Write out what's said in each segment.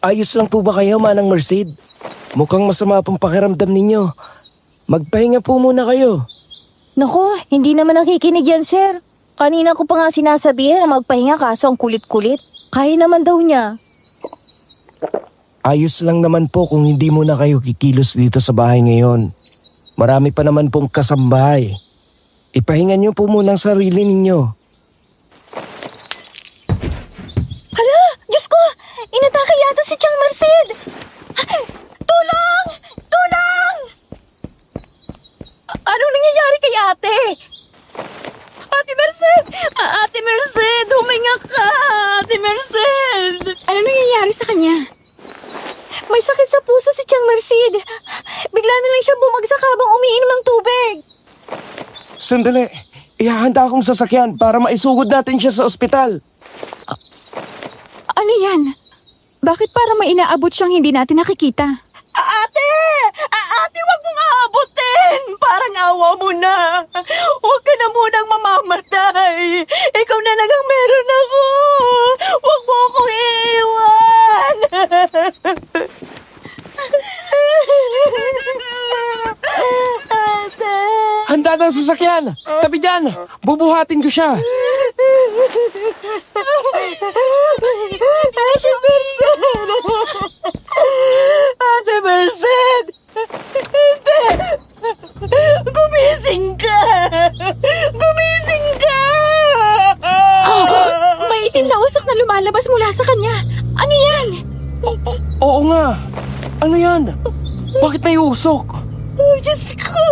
Ayos lang po ba kayo, Manang Merced? Mukhang masama pong pakiramdam ninyo. Magpahinga po muna kayo. Naku, hindi naman nakikinig yan, sir. Kanina ko pa nga sinasabihan na magpahinga kaso ang kulit-kulit. Kaya naman daw niya. Ayos lang naman po kung hindi muna kayo kikilos dito sa bahay ngayon. Marami pa naman pong kasambahay. Ipahinga niyo po muna ang sarili ninyo. Hala, Diyos ko! Inatake yata si Chang Merced! Tulong! Tulong! Anong nangyayari kay ate? Ate Merced! Ate Merced! Huminga ka! Ate Merced! Ano nangyayari sa kanya? May sakit sa puso si Chang Merced. Bigla na lang siya bumagsak habang umiinom ng tubig. Sandali, ihahanda akong sasakyan para maisugod natin siya sa ospital. Ano yan? Bakit parang may inaabot siyang hindi natin nakikita? Ate! Ate, wag mong aabutin! Parang awa mo na. Huwag ka na munang mamamatay. Ikaw na lang ang meron ako. Huwag mo akong iiwan. Ate! Handa na ang sasakyan! Tabi dyan! Bubuhatin ko siya! Ate Merced! Ate Merced! Hindi! Gumising ka! Gumising ka! May itim na usok na lumalabas mula sa kanya. Ano yan? Oo nga! Ano yan? Bakit may usok? Oh, Diyos ko!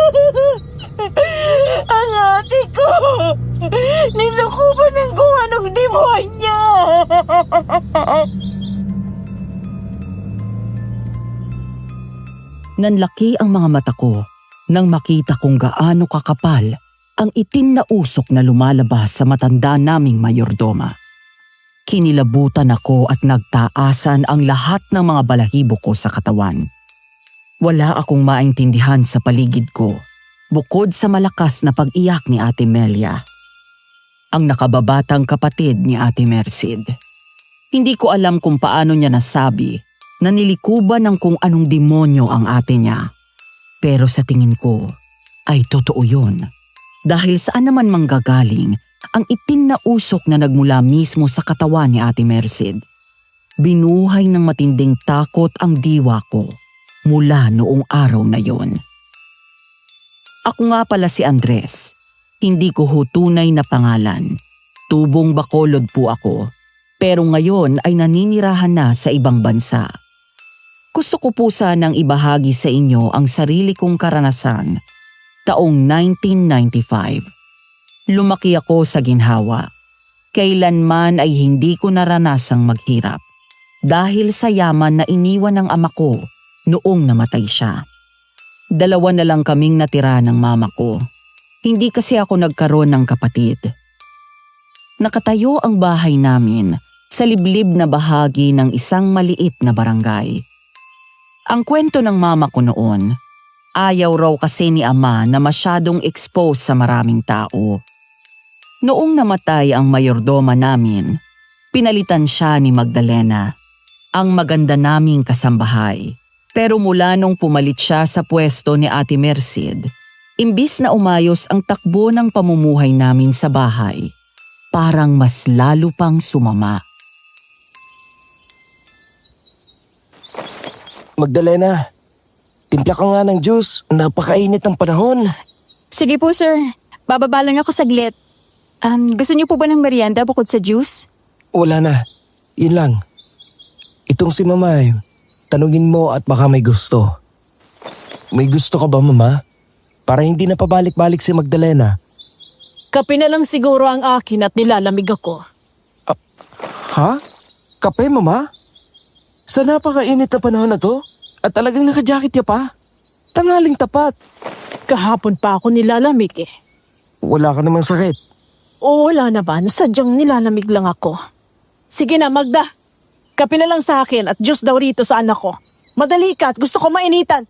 Ang ate ko! Nilukuban ng kung anong demonyo! Nanlaki ang mga mata ko nang makita kung gaano kakapal ang itim na usok na lumalabas sa matanda naming mayordoma. Kinilabutan ako at nagtaasan ang lahat ng mga balahibo ko sa katawan. Wala akong maintindihan sa paligid ko, bukod sa malakas na pag-iyak ni Ate Melia, ang nakababatang kapatid ni Ate Merced. Hindi ko alam kung paano niya nasabi na nilikuban ng kung anong demonyo ang ate niya. Pero sa tingin ko ay totoo yun. Dahil saan naman manggagaling ang itim na usok na nagmula mismo sa katawan ni Ate Merced. Binuhay ng matinding takot ang diwa ko mula noong araw na yon. Ako nga pala si Andres. Hindi ko ho tunay na pangalan. Tubong Bacolod po ako. Pero ngayon ay naninirahan na sa ibang bansa. Gusto ko po sanang ibahagi sa inyo ang sarili kong karanasan. Taong 1995. Lumaki ako sa ginhawa. Kailanman ay hindi ko naranasang maghirap. Dahil sa yaman na iniwan ng ama ko noong namatay siya. 2 na lang kaming natira ng mama ko. Hindi kasi ako nagkaroon ng kapatid. Nakatayo ang bahay namin sa liblib na bahagi ng isang maliit na barangay. Ang kwento ng mama ko noon, ayaw raw kasi ni ama na masyadong exposed sa maraming tao. Noong namatay ang mayordoma namin, pinalitan siya ni Magdalena, ang maganda naming kasambahay. Pero mula nung pumalit siya sa pwesto ni Ate Merced, imbis na umayos ang takbo ng pamumuhay namin sa bahay, parang mas lalo pang sumama. Magdalena, timpla ka nga ng juice. Napakainit ang panahon. Sige po, sir. Bababa lang ako saglit. Gusto niyo po ba ng merienda bukod sa juice? Wala na. Yun lang. Itong si Mama, tanungin mo at baka may gusto. May gusto ka ba, Mama? Para hindi na pabalik-balik si Magdalena. Kape na lang siguro ang akin at nilalamig ako. Ha? Kape, Mama? Sa napakainit na panahon na to? At talagang naka-jacket ya pa? Tanghaling tapat. Kahapon pa ako nilalamig eh. Wala ka namang sakit. O wala naman, sadyang nilalamig lang ako. Sige na, Magda. Kape na lang sa akin at juice daw rito sa anak ko. Madali ka at gusto ko mainitan.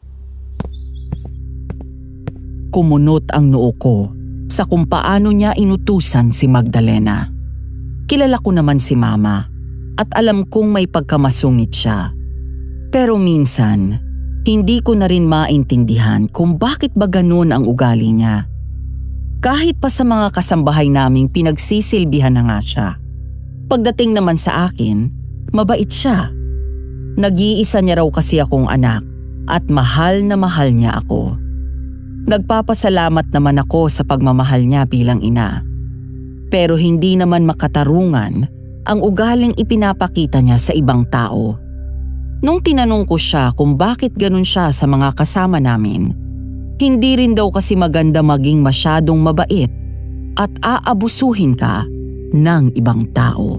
Kumunot ang noo ko sa kung paano niya inutusan si Magdalena. Kilala ko naman si Mama at alam kong may pagkamasungit siya. Pero minsan, hindi ko na rin maintindihan kung bakit ba ganun ang ugali niya. Kahit pa sa mga kasambahay naming pinagsisilbihan na nga siya. Pagdating naman sa akin, mabait siya. Nag-iisa niya raw kasi akong anak at mahal na mahal niya ako. Nagpapasalamat naman ako sa pagmamahal niya bilang ina. Pero hindi naman makatarungan ang ugaling ipinapakita niya sa ibang tao. Nung tinanong ko siya kung bakit ganun siya sa mga kasama namin, hindi rin daw kasi maganda maging masyadong mabait at aabusuhin ka ng ibang tao.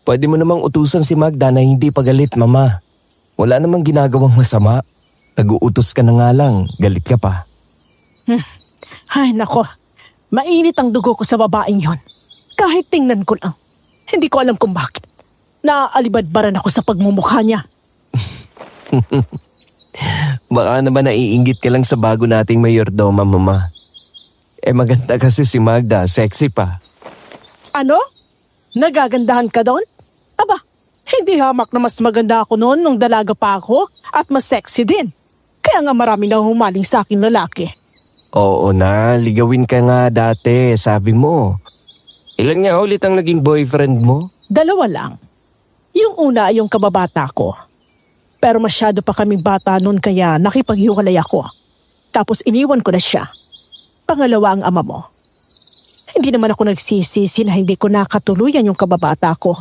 Pwede mo namang utusan si Magda na hindi pagalit, Mama. Wala namang ginagawang masama. Nag-uutos ka na nga lang, galit ka pa. Ay nako, mainit ang dugo ko sa babaeng yon. Kahit tingnan ko lang, hindi ko alam kung bakit. Naaalibadbaran ako sa pagmumukha niya. Baka naman naiinggit ka lang sa bago nating mayordoma, Mama. Maganda kasi si Magda, sexy pa. Ano? Nagagandahan ka doon? Aba, hindi hamak na mas maganda ako noon nung dalaga pa ako at mas sexy din. Kaya nga marami na humaling sa akin lalaki. Oo na, ligawin ka nga dati, sabi mo. Ilan nga ulit ang naging boyfriend mo? 2 lang. Yung una ay yung kababata ko. Pero masyado pa kaming bata noon kaya nakipaghiwalay ako. Tapos iniwan ko na siya. Pangalawa ang ama mo. Hindi naman ako nagsisisi na hindi ko nakatuluyan yung kababata ko.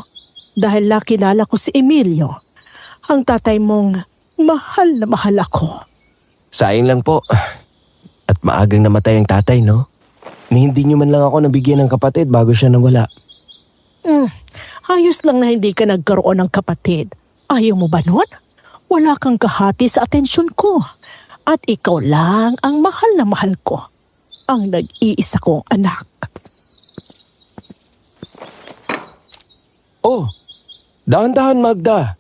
Dahil nakilala ko si Emilio. Ang tatay mong mahal na mahal ako. Sayang lang po. At maagang namatay ang tatay, no? Ni hindi niyo man lang ako nabigyan ng kapatid bago siya nawala. Ayos lang na hindi ka nagkaroon ng kapatid. Ayaw mo ba nun? Wala kang kahati sa atensyon ko. At ikaw lang ang mahal na mahal ko. Ang nag-iisa kong anak. Oh, dahan-dahan Magda.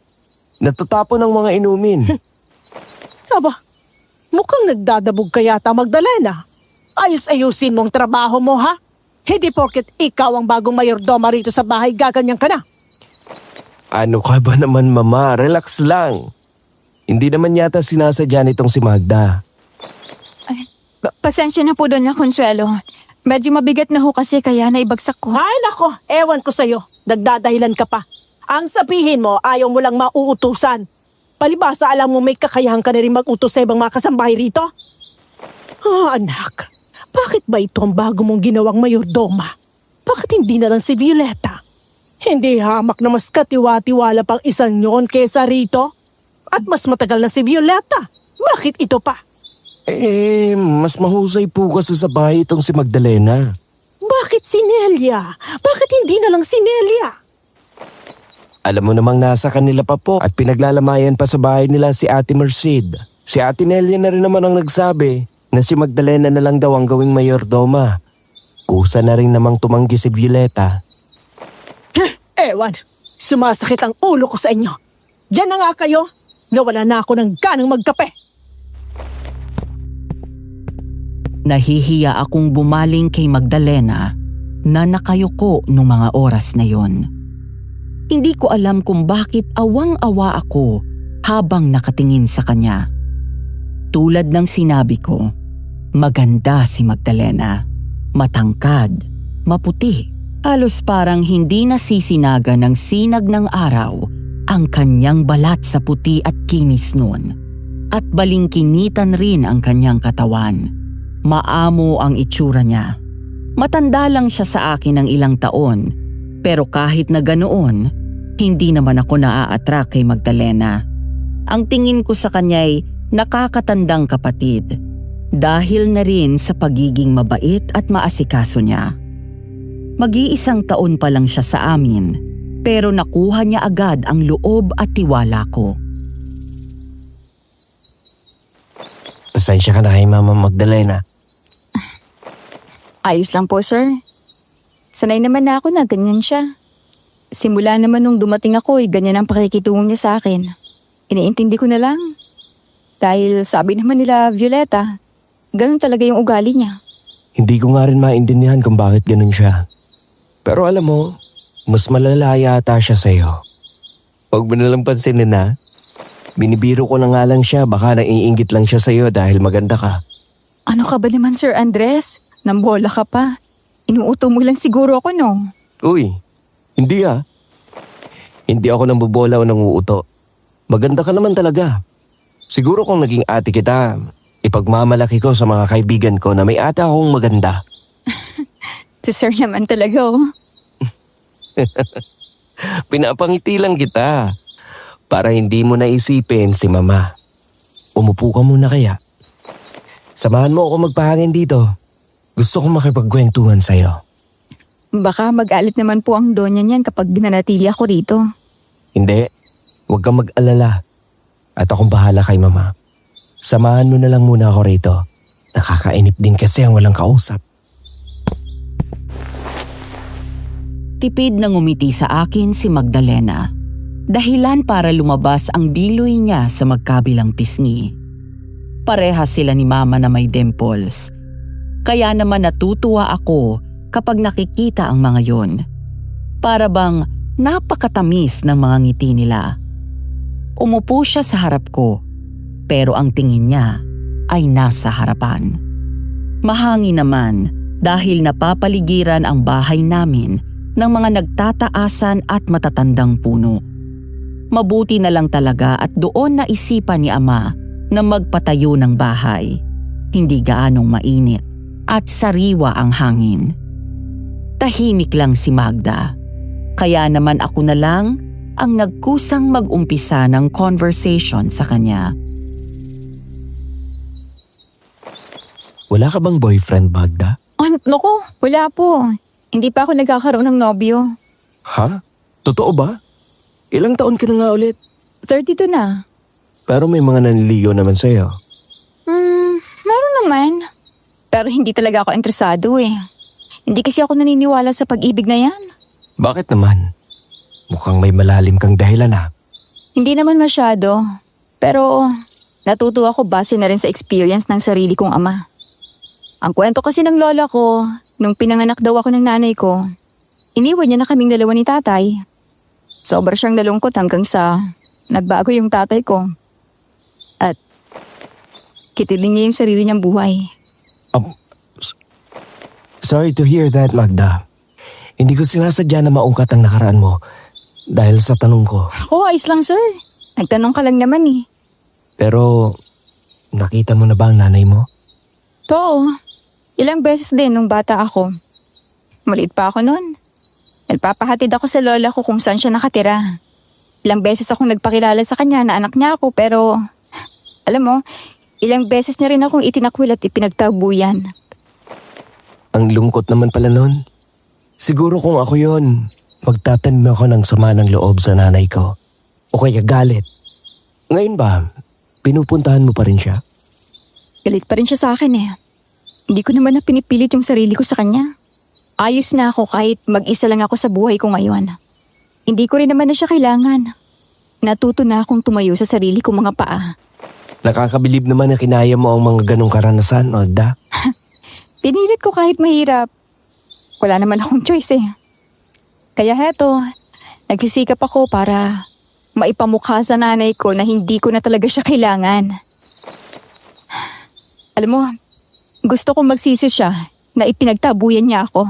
Natatapon ang mga inumin. Aba, mukhang nagdadabog ka yata, Magdalena. Ayos-ayusin mong trabaho mo, ha? Hindi porket ikaw ang bagong mayordoma rito sa bahay, gaganyan ka na. Ano ka ba naman, Mama? Relax lang. Hindi naman yata sinasadya nitong si Magda. Pasensya na po doon na, Consuelo. Medyo mabigat na ho kasi kaya naibagsak ko. Ay, nako, ewan ko sa'yo. Nagdadahilan ka pa. Ang sabihin mo, ayaw mo lang mauutusan. Palibasa, alam mo may kakayahan ka na rin mag-utos sa ibang mga kasambahay rito? Anak, bakit ba ito ang bago mong ginawang mayordoma? Bakit hindi na lang si Violeta? Hindi hamak na mas katiwa-tiwala pang isang yon kesa rito? At mas matagal na si Violeta. Bakit ito pa? Mas mahusay po kasi sa bahay itong si Magdalena. Bakit si Nelia? Bakit hindi na lang si Nelia? Alam mo namang nasa kanila pa po at pinaglalamayan pa sa bahay nila si Ate Merced. Si Ate Nelia na rin naman ang nagsabi na si Magdalena na lang daw ang gawing mayordoma. Kusa na rin namang tumanggi si Violeta. Ewan, sumasakit ang ulo ko sa inyo. Diyan na nga kayo. Nawala na ako ng ganang magkape. Nahihiya akong bumaling kay Magdalena na nakayuko nung mga oras na yon. Hindi ko alam kung bakit awang-awa ako habang nakatingin sa kanya. Tulad ng sinabi ko, maganda si Magdalena. Matangkad, maputi. Halos parang hindi nasisinaga ng sinag ng araw ang kanyang balat sa puti at kinis noon. At balingkinitan rin ang kanyang katawan. Maamo ang itsura niya. Matanda lang siya sa akin ng ilang taon, pero kahit na ganoon, hindi naman ako naa-attract kay Magdalena. Ang tingin ko sa kanya'y nakakatandang kapatid dahil na rin sa pagiging mabait at maasikaso niya. Mag-iisang taon pa lang siya sa amin, pero nakuha niya agad ang loob at tiwala ko. Pasensya ka na kay Mama Magdalena. Ayos lang po, sir. Sanay naman na ako na ganyan siya. Simula naman nung dumating ako, ganyan ang pakikitungo niya sa akin. Iniintindi ko na lang. Dahil sabi naman nila, Violeta, ganun talaga yung ugali niya. Hindi ko nga rin maintindihan kung bakit ganun siya. Pero alam mo, Mas malala yata siya sa'yo. Huwag mo nalang pansinin na. Binibiro ko na nga lang siya, baka naiinggit lang siya sa'yo dahil maganda ka. Ano ka ba naman, Sir Andres? Nambola ka pa. Inuuto mo lang siguro ako, no? Uy, hindi ah. Hindi ako nambobola o nanguuto. Maganda ka naman talaga. Siguro kung naging ate kita, ipagmamalaki ko sa mga kaibigan ko na may ate akong maganda. Si Sir naman talaga, oh. Pinapangiti lang kita para hindi mo naisipin si mama. Umupo ka muna kaya. Samahan mo ako magpahangin dito. Gusto kong makipagkwentuhan sa'yo. Baka mag-alit naman po ang donya niyan kapag dinanatili ako rito. Hindi, huwag kang mag-alala. At akong bahala kay mama. Samahan mo na lang muna ako rito. Nakakainip din kasi ang walang kausap. Tipid na ngumiti sa akin si Magdalena. Dahilan para lumabas ang biloy niya sa magkabilang pisngi. Parehas sila ni Mama na may dimples. Kaya naman natutuwa ako kapag nakikita ang mga yon. Para bang napakatamis ng mga ngiti nila. Umupo siya sa harap ko, pero ang tingin niya ay nasa harapan. Mahangin naman dahil napapaligiran ang bahay namin ng mga nagtataasan at matatandang puno. Mabuti na lang talaga at doon naisipan ni Ama na magpatayo ng bahay. Hindi gaanong mainit at sariwa ang hangin. Tahimik lang si Magda. Kaya naman ako na lang ang nagkusang mag-umpisa ng conversation sa kanya. Wala ka bang boyfriend, Magda? Oh, naku, wala po. Hindi pa ako nagkakaroon ng nobyo. Ha? Totoo ba? Ilang taon ka na nga ulit? 32 na. Pero may mga nanliligaw naman sa'yo. Meron naman. Pero hindi talaga ako interesado eh. Hindi kasi ako naniniwala sa pag-ibig na yan. Bakit naman? Mukhang may malalim kang dahilan ah. Hindi naman masyado. Pero natutuwa ko base na rin sa experience ng sarili kong ama. Ang kwento kasi ng lola ko, nung pinanganak daw ako ng nanay ko, iniwan niya na kaming dalawa ni tatay. Sobra siyang nalungkot hanggang sa nagbago yung tatay ko. At kitilin niya yung sarili niyang buhay. Sorry to hear that, Magda. Hindi ko sinasadya na maungkat ang nakaraan mo dahil sa tanong ko. Ako, ayos lang sir. Nagtanong ka lang naman eh. Pero nakita mo na ba ang nanay mo? Oo. Ilang beses din nung bata ako. Maliit pa ako noon. Nagpapahatid ako sa lola ko kung saan siya nakatira. Ilang beses akong nagpakilala sa kanya na anak niya ako pero alam mo, ilang beses niya rin akong itinakwil at ipinagtabuyan. Ang lungkot naman pala nun. Siguro kung ako yon, magtatanim ako ng sama ng loob sa nanay ko. O kaya galit. Ngayon ba, pinupuntahan mo pa rin siya? Galit pa rin siya sa akin eh. Hindi ko naman na pinipilit yung sarili ko sa kanya. Ayos na ako kahit mag-isa lang ako sa buhay ko ngayon. Hindi ko rin naman na siya kailangan. Natuto na akong tumayo sa sarili kong mga paa. Nakakabilib naman na kinaya mo ang mga ganong karanasan, Magda. Pinilit ko kahit mahirap. Wala naman akong choice eh. Kaya heto, nagsisikap ako para maipamukha sa nanay ko na hindi ko na talaga siya kailangan. Alam mo, gusto kong magsisi siya na ipinagtabuyan niya ako.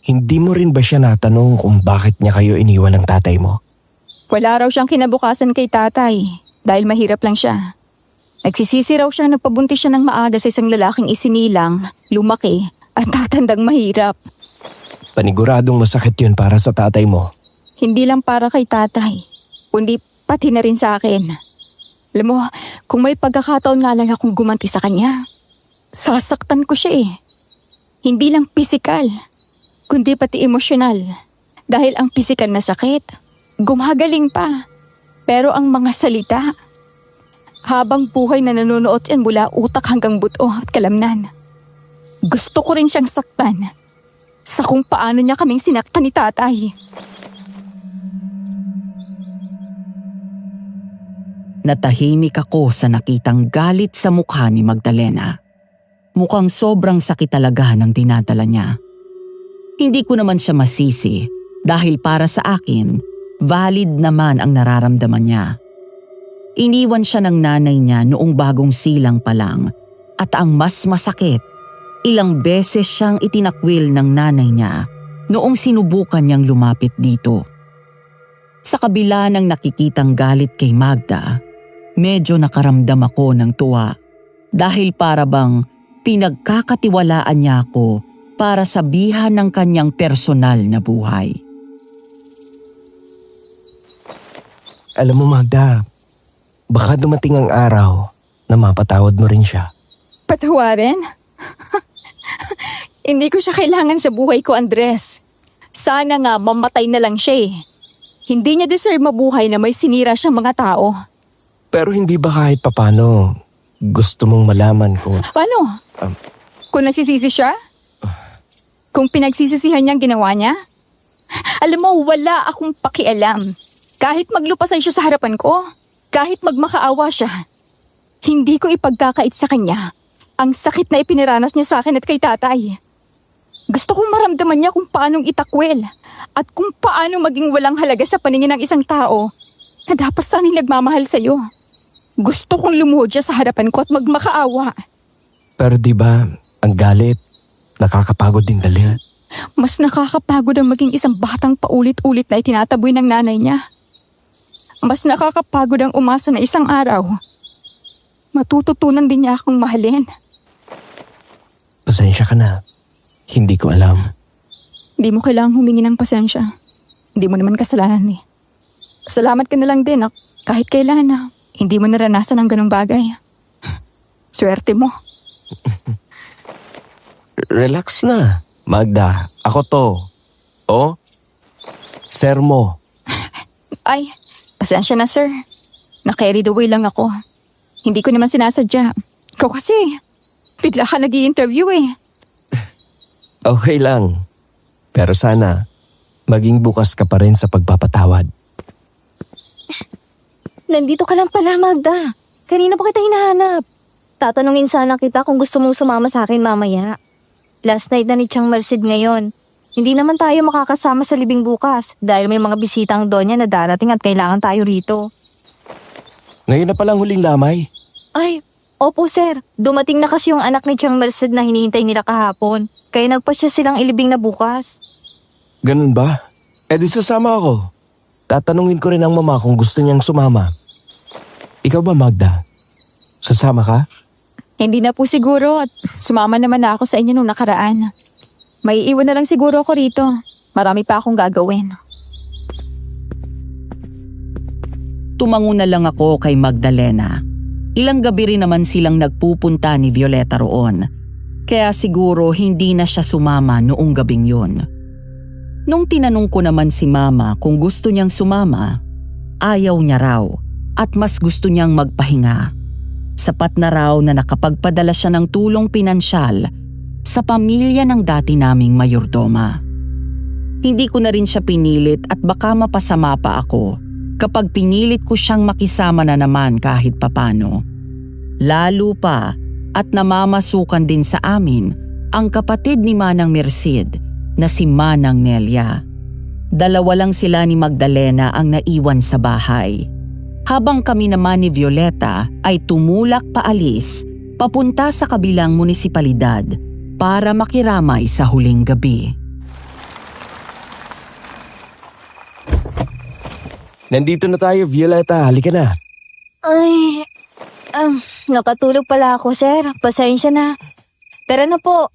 Hindi mo rin ba siya natanong kung bakit niya kayo iniwan ng tatay mo? Wala raw siyang kinabukasan kay tatay dahil mahirap lang siya. Nagsisisi raw siya nagpabuntis siya ng maaga sa isang lalaking isinilang, lumaki at tatandang mahirap. Paniguradong masakit yun para sa tatay mo. Hindi lang para kay tatay, kundi pati na rin sa akin. Alam mo, kung may pagkakataon nga lang akong gumanti sa kanya, sasaktan ko siya eh. Hindi lang pisikal, kundi pati emosyonal. Dahil ang pisikal na sakit, gumagaling pa. Pero ang mga salita, habang buhay na nanonood yan mula utak hanggang buto at kalamnan. Gusto ko rin siyang saktan sa kung paano niya kaming sinaktan ni tatay. Natahimik ako sa nakitang galit sa mukha ni Magdalena. Mukhang sobrang sakit talaga ng dinadala niya. Hindi ko naman siya masisi dahil para sa akin, valid naman ang nararamdaman niya. Iniwan siya ng nanay niya noong bagong silang pa lang at ang mas masakit, ilang beses siyang itinakwil ng nanay niya noong sinubukan niyang lumapit dito. Sa kabila ng nakikitang galit kay Magda, medyo nakaramdam ako ng tuwa dahil para bang pinagkakatiwalaan niya ako para sabihan ng kanyang personal na buhay. Alam mo Magda, baka dumating ang araw na mapatawad mo rin siya. Patawarin? Hindi ko siya kailangan sa buhay ko, Andres. Sana nga mamatay na lang siya eh. Hindi niya deserve mabuhay na may sinira siyang mga tao. Pero hindi ba kahit papano gusto mong malaman kung... Paano? Kung nagsisisi siya? Kung pinagsisisihan niyang ginawa niya? Alam mo, wala akong pakialam. Kahit maglupasan siya sa harapan ko, kahit magmakaawa siya, hindi ko ipagkakait sa kanya ang sakit na ipiniranas niya sa akin at kay tatay. Gusto kong maramdaman niya kung paanong itakwil at kung paano maging walang halaga sa paningin ng isang tao na dapat sana'y nagmamahal sa'yo. Gusto kong lumuhod siya sa harapan ko at magmakaawa. Pero di ba ang galit, nakakapagod din dalhin? Mas nakakapagod ang maging isang batang paulit-ulit na itinataboy ng nanay niya. Mas nakakapagod ang umasa na isang araw matututunan din niya akong mahalin. Pasensya ka na. Hindi ko alam. Hindi mo kailangang humingi ng pasensya. Hindi mo naman kasalanan eh. Salamat ka na lang din kahit kailan na hindi mo naranasan ang ganong bagay. Swerte mo. Relax na. Magda, ako to. Oh? Sir mo. Ay, pasensya na sir. Na-carried away lang ako. Hindi ko naman sinasadya. Ikaw kasi, bigla ka nag-i-interview eh. Okay lang. Pero sana, maging bukas ka pa rin sa pagpapatawad. Nandito ka lang pala, Magda. Kanina pa kita hinahanap. Tatanungin sana kita kung gusto mong sumama sa akin mamaya. Last night na ni Chang Merced ngayon. Hindi naman tayo makakasama sa libing bukas dahil may mga bisitang donya na darating at kailangan tayo rito. Ngayon na palang huling lamay. Ay, opo sir. Dumating na kasi yung anak ni Chang Merced na hinihintay nila kahapon. Kaya nagpasya silang ilibing na bukas. Ganun ba? Eh di sasama ako. Tatanungin ko rin ang mama kung gusto niyang sumama. Ikaw ba Magda? Sasama ka? Hindi na po siguro at sumama naman na ako sa inyo nung nakaraan. May iwan na lang siguro ako rito. Marami pa akong gagawin. Tumango na lang ako kay Magdalena. Ilang gabi rin naman silang nagpupunta ni Violeta roon. Kaya siguro hindi na siya sumama noong gabing yun. Nung tinanong ko naman si Mama kung gusto niyang sumama, ayaw niya raw at mas gusto niyang magpahinga. Sapat na raw na nakapagpadala siya ng tulong pinansyal sa pamilya ng dati naming mayordoma. Hindi ko na rin siya pinilit at baka mapasama pa ako kapag pinilit ko siyang makisama na naman kahit papano. Lalo pa at namamasukan din sa amin ang kapatid ni Manang Merced na si Manang Nelia. Dalawa lang sila ni Magdalena ang naiwan sa bahay. Habang kami naman ni Violeta ay tumulak paalis papunta sa kabilang munisipalidad para makiramay sa huling gabi. Nandito na tayo, Violeta. Halika na. Ay, nakatulog pala ako sir. Pasensya na. Tara na po.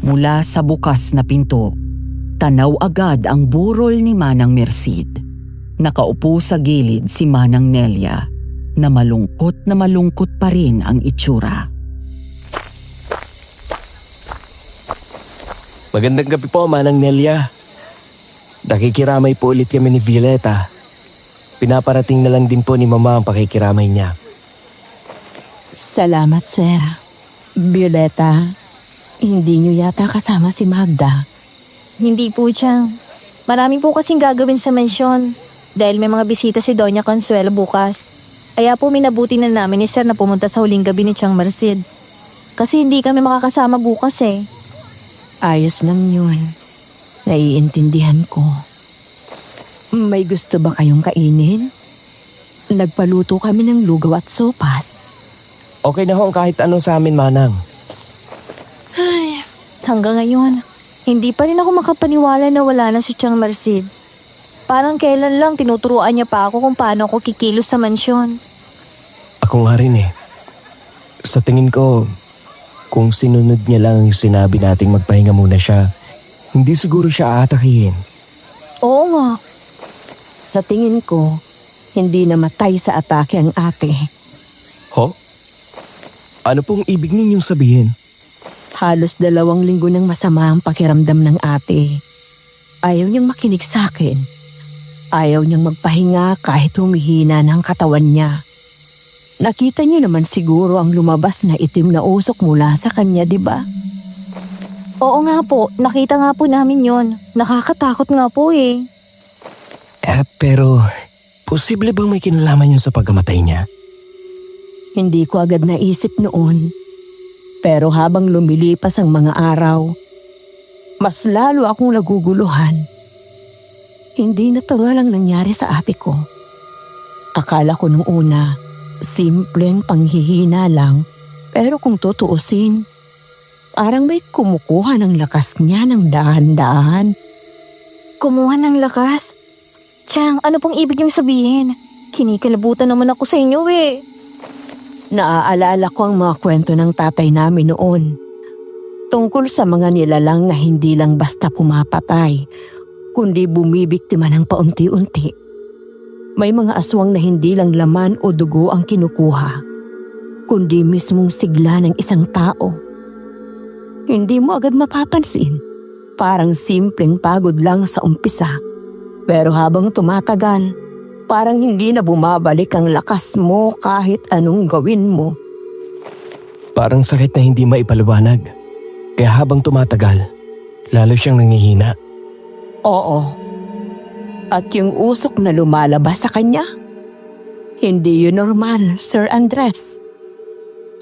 Mula sa bukas na pinto, tanaw agad ang burol ni Manang Merced. Nakaupo sa gilid si Manang Nelia na malungkot pa rin ang itsura. Magandang gabi po, Manang Nelia. Nakikiramay po ulit kami ni Violeta. Pinaparating na lang din po ni Mama ang pakikiramay niya. Salamat, sir. Violeta, hindi niyo yata kasama si Magda. Hindi po Chang. Marami po kasing gagawin sa mensyon dahil may mga bisita si Doña Consuelo bukas. Kaya po minabuti na namin ni sir na pumunta sa huling gabi ni Chang Merced. Kasi hindi kami makakasama bukas eh. Ayos lang yun. Naiintindihan ko. May gusto ba kayong kainin? Nagpaluto kami ng lugaw at sopas. Okay na ho ang kahit ano sa amin, Manang. Hanggang ngayon, hindi pa rin ako makapaniwala na wala na si Chang Marsid. Parang kailan lang tinuturuan niya pa ako kung paano ako kikilos sa mansyon. Ako nga rin eh. Sa tingin ko, kung sinunod niya lang ang sinabi nating magpahinga muna siya, hindi siguro siya aatakihin. Oo nga. Sa tingin ko, hindi namatay sa atake ang ate. Ho? Ano pong ibig ninyong sabihin? Halos 2 linggo nang masama ang pakiramdam ng ate. Ayaw niyang makinig sa akin. Ayaw niyang magpahinga kahit humihina ng katawan niya. Nakita niyo naman siguro ang lumabas na itim na usok mula sa kanya, di ba? Oo nga po, nakita nga po namin yon. Nakakatakot nga po eh. Pero posible bang may kinalaman yun sa pagkamatay niya? Hindi ko agad naisip noon. Pero habang lumilipas ang mga araw, mas lalo akong naguguluhan. Hindi natural ang nangyari sa ate ko. Akala ko nung una, simpleng panghihina lang, pero kung tutuusin, parang may kumukuha ng lakas niya ng dahan-dahan. Kumuha ng lakas? Chang, ano pong ibig niyong sabihin? Kinikalabutan naman ako sa inyo eh. Naaalala ko ang mga kwento ng tatay namin noon. Tungkol sa mga nilalang na hindi lang basta pumapatay, kundi bumibiktima ng paunti-unti. May mga aswang na hindi lang laman o dugo ang kinukuha, kundi mismong sigla ng isang tao. Hindi mo agad mapapansin. Parang simpleng pagod lang sa umpisa. Pero habang tumatagal, parang hindi na bumabalik ang lakas mo kahit anong gawin mo. Parang sakit na hindi maipaliwanag. Kaya habang tumatagal, lalo siyang nangihina. Oo. At yung usok na lumalabas sa kanya, hindi yun normal, Sir Andres.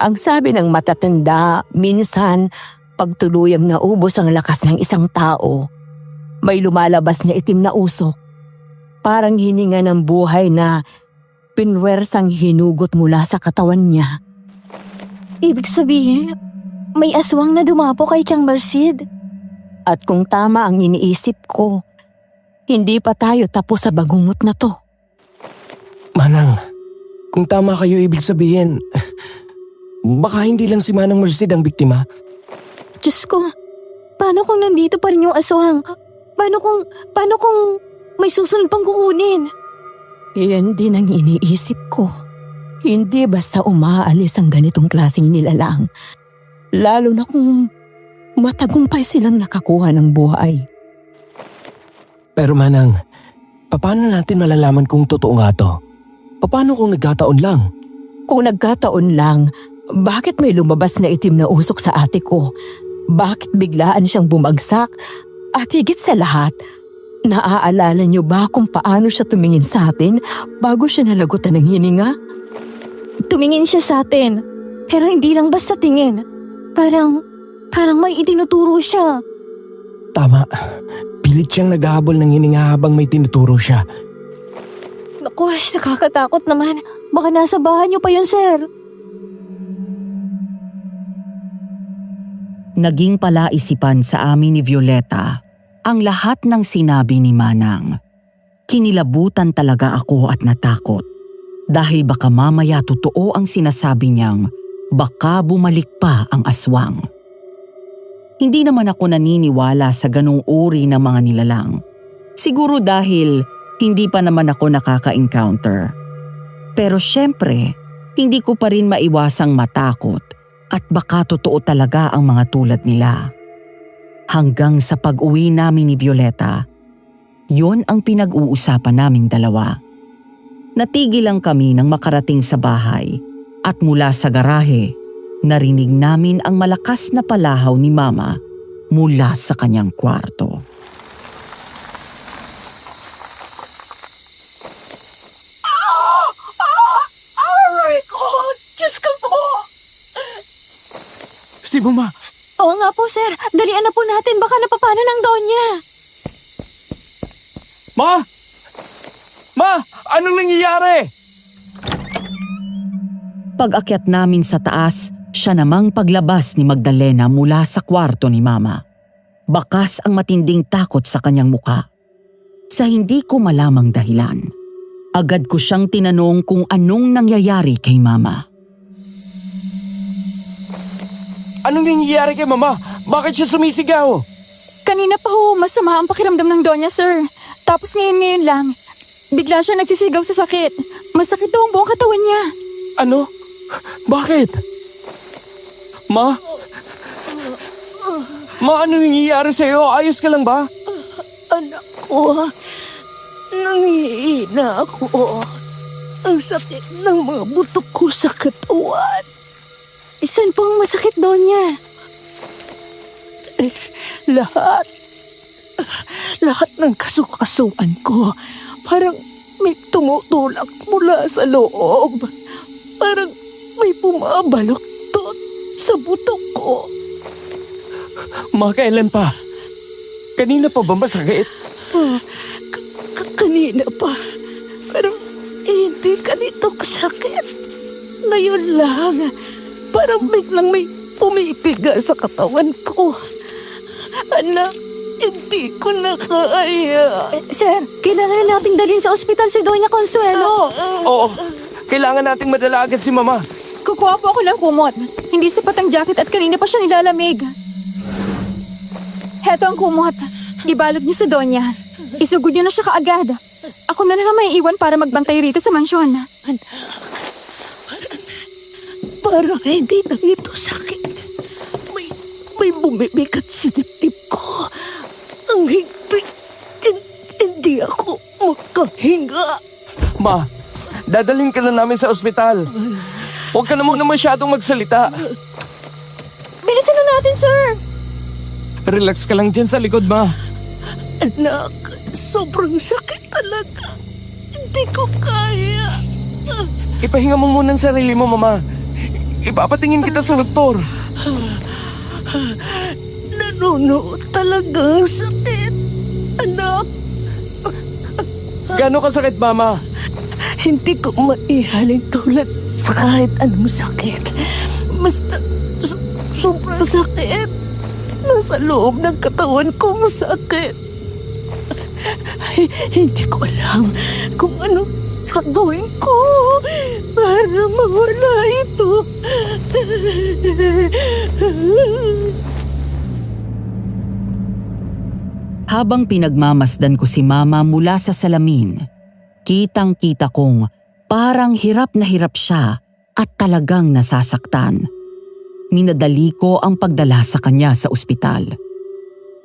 Ang sabi ng matatanda, minsan pag tuluyang naubos ang lakas ng isang tao, may lumalabas na itim na usok. Parang hininga ng buhay na pinwersang hinugot mula sa katawan niya. Ibig sabihin, may aswang na dumapo kay Chang Marsid. At kung tama ang iniisip ko, hindi pa tayo tapos sa bagungot na to. Manang, kung tama kayo ibig sabihin, baka hindi lang si Manang Marsid ang biktima. Diyos ko, paano kung nandito pa rin yung aswang? Paano kung may susunod pang kukunin? Iyan din ang iniisip ko. Hindi basta umaalis ang ganitong klaseng nilalang. Lalo na kung matagumpay silang nakakuha ng buhay. Pero Manang, paano natin malalaman kung totoo nga to? Paano kung nagkataon lang? Kung nagkataon lang, bakit may lumabas na itim na usok sa ate ko? Bakit biglaan siyang bumagsak? At higit sa lahat, naaalala niyo ba kung paano siya tumingin sa atin bago siya nalagutan ng hininga? Tumingin siya sa atin, pero hindi lang basta tingin. Parang may itinuturo siya. Tama, pilit siyang naghahabol ng hininga habang may tinuturo siya. Naku, nakakatakot naman. Baka nasa bahay niyo pa yun, sir. Naging palaisipan sa amin ni Violeta ang lahat ng sinabi ni Manang. Kinilabutan talaga ako at natakot dahil baka mamaya totoo ang sinasabi niyang baka bumalik pa ang aswang. Hindi naman ako naniniwala sa ganung uri ng mga nilalang. Siguro dahil hindi pa naman ako nakaka-encounter. Pero syempre, hindi ko pa rin maiwasang matakot at baka totoo talaga ang mga tulad nila. Hanggang sa pag-uwi namin ni Violeta, yon ang pinag-uusapan naming dalawa. Natigil lang kami nang makarating sa bahay at mula sa garahe, narinig namin ang malakas na palahaw ni Mama mula sa kanyang kwarto. Aray ko! Diyos ko po! Si Mama! Oo nga po, sir. Dalian na po natin. Baka napapano ng Donya. Ma! Ma! Anong nangyayari? Pag-akyat namin sa taas, siya namang paglabas ni Magdalena mula sa kwarto ni Mama. Bakas ang matinding takot sa kanyang muka. Sa hindi ko malamang dahilan, agad ko siyang tinanong kung anong nangyayari kay Mama. Anong nangyayari kay Mama? Bakit siya sumisigaw? Kanina pa ho, masama ang pakiramdam ng Donya, sir. Tapos ngayon lang, bigla siya nagsisigaw sa sakit. Masakit daw ang buong katawan niya. Ano? Bakit? Ma? Ma, ano nangyayari sa'yo? Ayos ka lang ba? Anak ko, nangihina ako. Ang sakit ng mga butok ko sa katawan. Saan po ang masakit, Donya? Lahat ng kasukasuan ko, parang may tumutulak mula sa loob. Parang may bumabaluktot sa butok ko. Ma, kailan pa? Kanina pa ba masakit? Kanina pa, pero hindi ganito kasakit. Ngayon lang, parang biglang may pumipiga sa katawan ko. Anak, hindi ko na kaya. Sir, kailangan nating dalhin sa ospital si Doña Consuelo. Oo, kailangan nating madala agad si Mama. Kukuha po ako ng kumot. Hindi sapat ang jacket at kanina pa siya nilalamig. Heto ang kumot. Ibalot niyo sa Donya. Isugod niyo na siya kaagad. Ako na lang ang may iwan para magbantay rito sa mansyon. Parang hindi na ito sakit. May bumibigat sa dibdib ko. Ang higpit. Hindi ako makahinga. Ma, dadalhin ka na namin sa ospital. Huwag ka na muna masyadong magsalita. Bilisan na natin, sir. Relax ka lang dyan sa likod, Ma. Anak, sobrang sakit talaga. Hindi ko kaya. Ipahinga mo muna ang sarili mo, Mama. Ipapatingin kita sa doktor. Nanunuot talaga ang sakit. Anak, Gano'n kasakit, Mama? hindi ko maihalin tulad sa kahit anong sakit. Basta sobrang sakit. Nasa loob ng katawan kong sakit. Hindi ko alam kung ano gagawin ko para mawala ito. Habang pinagmamasdan ko si Mama mula sa salamin, kitang-kita kong parang hirap na hirap siya at talagang nasasaktan. Minadali ko ang pagdala sa kanya sa ospital.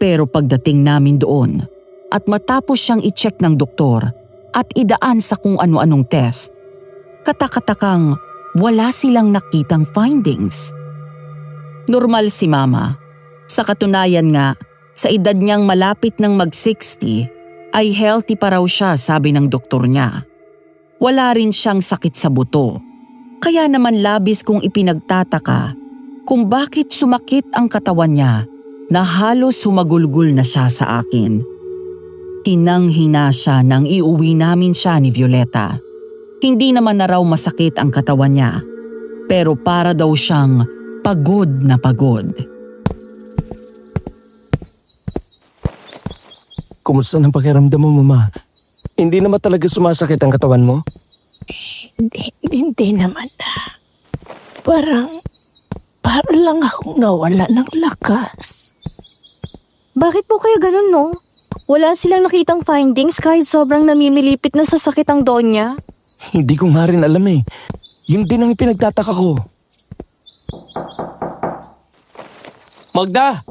Pero pagdating namin doon at matapos siyang i-check ng doktor at idaan sa kung ano-anong test, katakatakang wala silang nakitang findings. Normal si Mama. Sa katunayan nga, sa edad niyang malapit ng mag-60, ay healthy pa raw siya, sabi ng doktor niya. Wala rin siyang sakit sa buto. Kaya naman labis kong ipinagtataka kung bakit sumakit ang katawan niya na halos humagulgul na siya sa akin. Tinanghina siya nang iuwi namin siya ni Violeta. Hindi naman na raw masakit ang katawan niya, pero para daw siyang pagod na pagod. Kumusta ng pakiramdam mo, Mama? Hindi naman talaga sumasakit ang katawan mo? Hindi naman na. Parang lang akong nawala ng lakas. Bakit po kayo ganun, no? Wala silang nakitang findings kahit sobrang namimilipit na sa sakit ang Donya. Hindi ko nga rin alam eh. Yun din ang pinagtataka ko. Magda!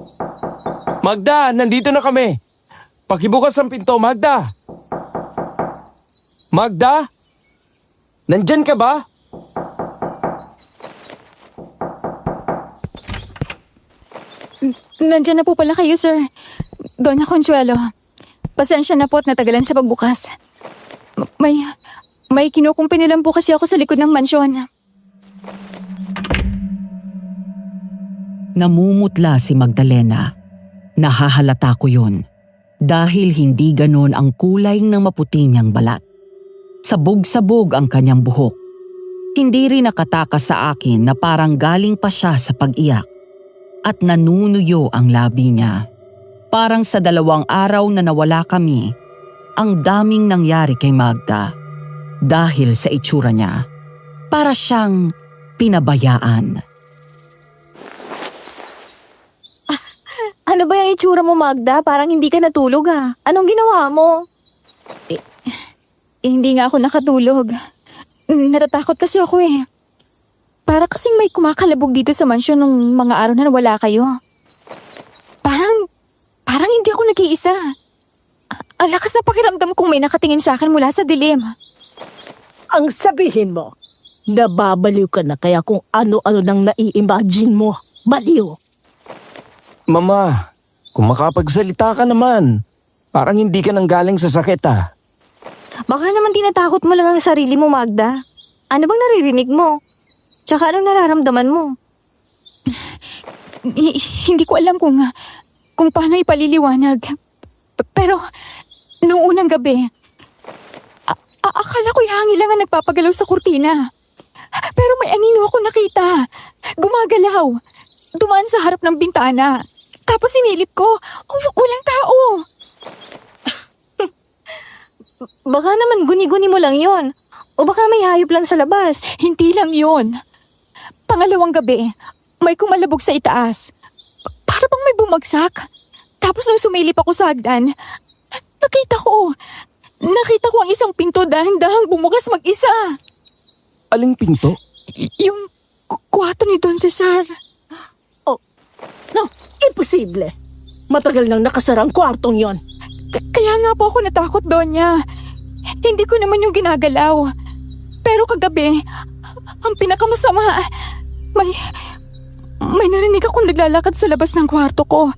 Magda, nandito na kami. Pakibukas ang pinto, Magda! Magda? Nandyan ka ba? Nandiyan na po pala kayo, sir. Doña Consuelo. Pasensya na po at natagalan sa pagbukas. May kinukumpi lang po kasi ako sa likod ng mansyon. Namumutla si Magdalena. Nahahalata ko yun dahil hindi ganon ang kulay ng maputi niyang balat. Sabog-sabog ang kanyang buhok. Hindi rin nakatakas sa akin na parang galing pa siya sa pag-iyak at nanunuyo ang labi niya. Parang sa 2 araw na nawala kami, ang daming nangyari kay Magda dahil sa itsura niya. Para siyang pinabayaan. Ano ba yung itsura mo, Magda? Parang hindi ka natulog Anong ginawa mo? Hindi nga ako nakatulog. Natatakot kasi ako Para kasing may kumakalabog dito sa mansyon nung mga araw na nawala kayo. Parang hindi ako nag-iisa. Ang lakas na pakiramdam kung may nakatingin sa akin mula sa dilim. Ang sabihin mo, nababaliw ka na kaya kung ano-ano nang nai-imagine mo. Baliw. Mama, kung makapagsalita ka naman, parang hindi ka nang galing sa sakit Baka naman tinatakot mo lang ang sarili mo, Magda. Ano bang naririnig mo? Tsaka anong nararamdaman mo? Hindi ko alam kung paano ipaliliwanag. Pero, noong unang gabi, akala ko yung hangin lang ang nagpapagalaw sa kurtina. Pero may anino ako nakita. Gumagalaw. Dumaan sa harap ng bintana. Tapos sinilip ko, walang tao. Baka naman guni-guni mo lang yon. O baka may hayop lang sa labas. Hindi lang yon. Pangalawang gabi, may kumalabog sa itaas. Para bang may bumagsak. Tapos nung sumilip ako sa hagdan, nakita ko ang isang pinto dahang-dahang bumukas mag-isa. Aling pinto? Yung kwarto ni Don Cesar. No, imposible. Matagal nang nakasara ang kwartong yon. Kaya nga po ako natakot, Donya. Hindi ko naman yung ginagalaw. Pero kagabi, ang pinakamasama, may narinig akong naglalakad sa labas ng kwarto ko.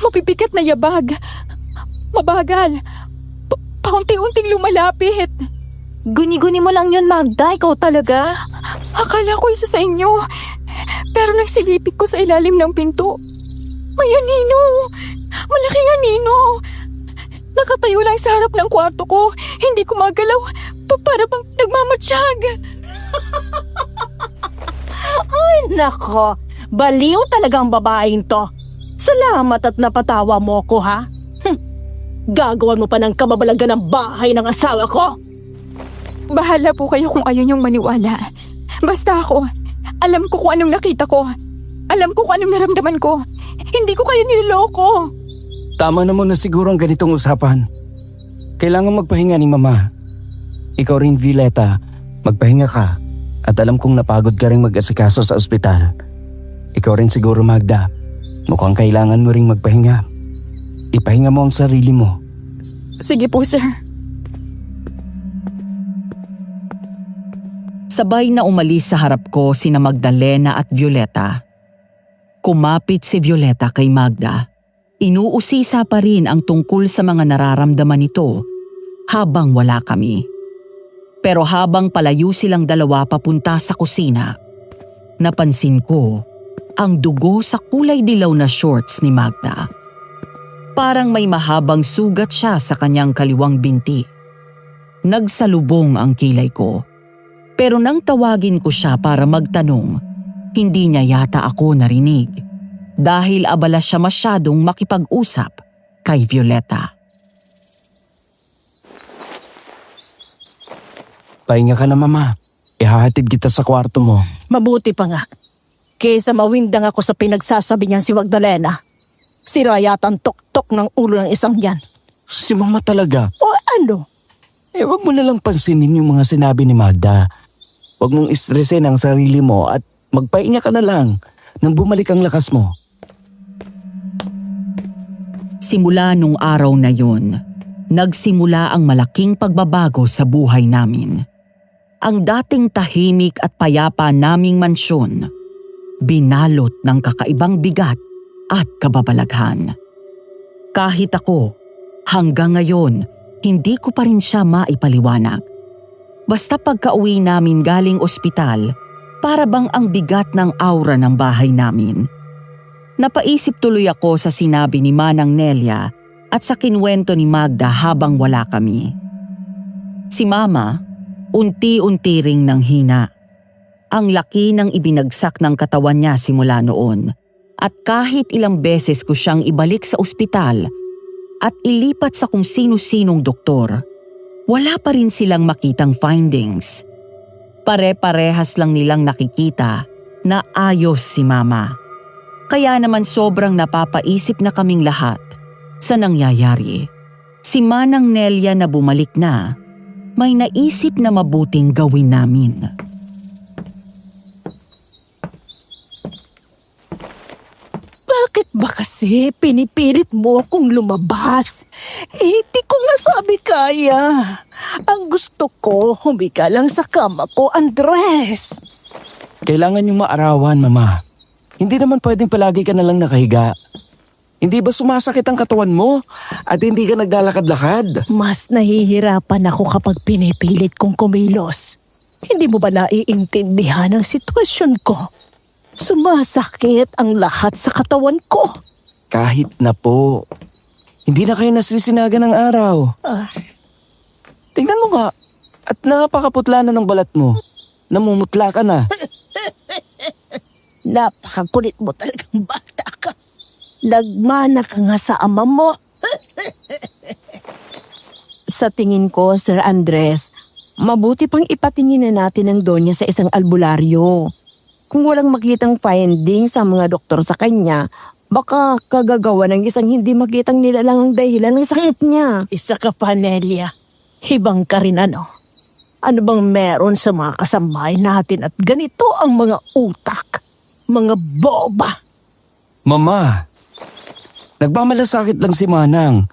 Mabibigat na yabag. Mabagal. Paunti-unting lumalapit. Guni-guni mo lang yon, Magda. Ikaw talaga. Akala ko isa sa inyo. Pero nang silipin ko sa ilalim ng pinto, may anino. Malaking anino. Nakatayo lang sa harap ng kwarto ko. Hindi ko magalaw. Para bang nagmamatsyag. Ay, nako. Baliw talagang babaeng to. Salamat at napatawa mo ko, ha? Gagawan mo pa ng kababalagan ng bahay ng asawa ko? Bahala po kayo kung ayaw niyong maniwala. Basta ako, alam ko kung anong nakita ko. Alam ko kung anong naramdaman ko. Hindi ko kayo niloloko. Tama na muna siguro ang ganitong usapan. Kailangan magpahinga ni Mama. Ikaw rin, Violeta, magpahinga ka. At alam kong napagod ka rin mag-asikaso sa ospital. Ikaw rin siguro, Magda. Mukhang kailangan mo ring magpahinga. Ipahinga mo ang sarili mo. Sige po, sir. Sabay na umalis sa harap ko sina Magdalena at Violeta. Kumapit si Violeta kay Magda. Inuusisa pa rin ang tungkol sa mga nararamdaman nito habang wala kami. Pero habang palayo silang dalawa papunta sa kusina, napansin ko ang dugo sa kulay dilaw na shorts ni Magda. Parang may mahabang sugat siya sa kanyang kaliwang binti. Nagsalubong ang kilay ko. Pero nang tawagin ko siya para magtanong, hindi niya yata ako narinig. Dahil abala siya masyadong makipag-usap kay Violeta. Pahinga ka na, Mama. Ihahatid kita sa kwarto mo. Mabuti pa nga. Kesa mawindang ako sa pinagsasabi niyan si Magdalena. Sira yata ang tok-tok ng ulo ng isang yan. Si Mama talaga. O ano? Wag mo nalang pansinin yung mga sinabi ni Magda. Wag mong istresin ang sarili mo at magpahinga ka na lang nang bumalik ang lakas mo. Simula nung araw na yun, nagsimula ang malaking pagbabago sa buhay namin. Ang dating tahimik at payapa naming mansyon, binalot ng kakaibang bigat at kababalaghan. Kahit ako, hanggang ngayon, hindi ko pa rin siya maipaliwanag. Basta pagka-uwi namin galing ospital, para bang ang bigat ng aura ng bahay namin, Napaisip tuloy ako sa sinabi ni Manang Nelia at sa kinwento ni Magda habang wala kami. Si Mama, unti-unti ring nanghina. Ang laki ng ibinagsak ng katawan niya simula noon at kahit ilang beses ko siyang ibalik sa ospital at ilipat sa kung sino-sinong doktor, wala pa rin silang makitang findings. Pare-parehas lang nilang nakikita na ayos si Mama. Kaya naman sobrang napapaisip na kaming lahat sa nangyayari. Si Manang Nelia na bumalik na, may naisip na mabuting gawin namin. Bakit ba kasi pinipilit mo kung lumabas? Hindi ko nga sabi kaya. Ang gusto ko, humika lang sa kama ko, Andres. Kailangan yung maarawan, Mama. Hindi naman pwedeng palagi ka na lang nakahiga. Hindi ba sumasakit ang katawan mo at hindi ka naglalakad-lakad? Mas nahihirapan ako kapag pinipilit kong kumilos. Hindi mo ba naiintindihan ang sitwasyon ko? Sumasakit ang lahat sa katawan ko. Kahit na po. Hindi na kayo nasisinaga ng araw. Tingnan mo nga. At napakaputla na ng balat mo. Namumutla ka na. Napakakulit mo talagang bata ka. Nagmana ka nga sa ama mo. Sa tingin ko, Sir Andres, mabuti pang ipatingin na natin ang Donya sa isang albularyo. Kung walang makitang finding sa mga doktor sa kanya, baka kagagawa ng isang hindi makitang nilalang ang dahilan ng sakit niya. Isa ka pa, Nelia. Hibang ka rin ano. Ano bang meron sa mga kasambahay natin at ganito ang mga utak? Mga boba. Mama, nagmamalasakit lang si Manang.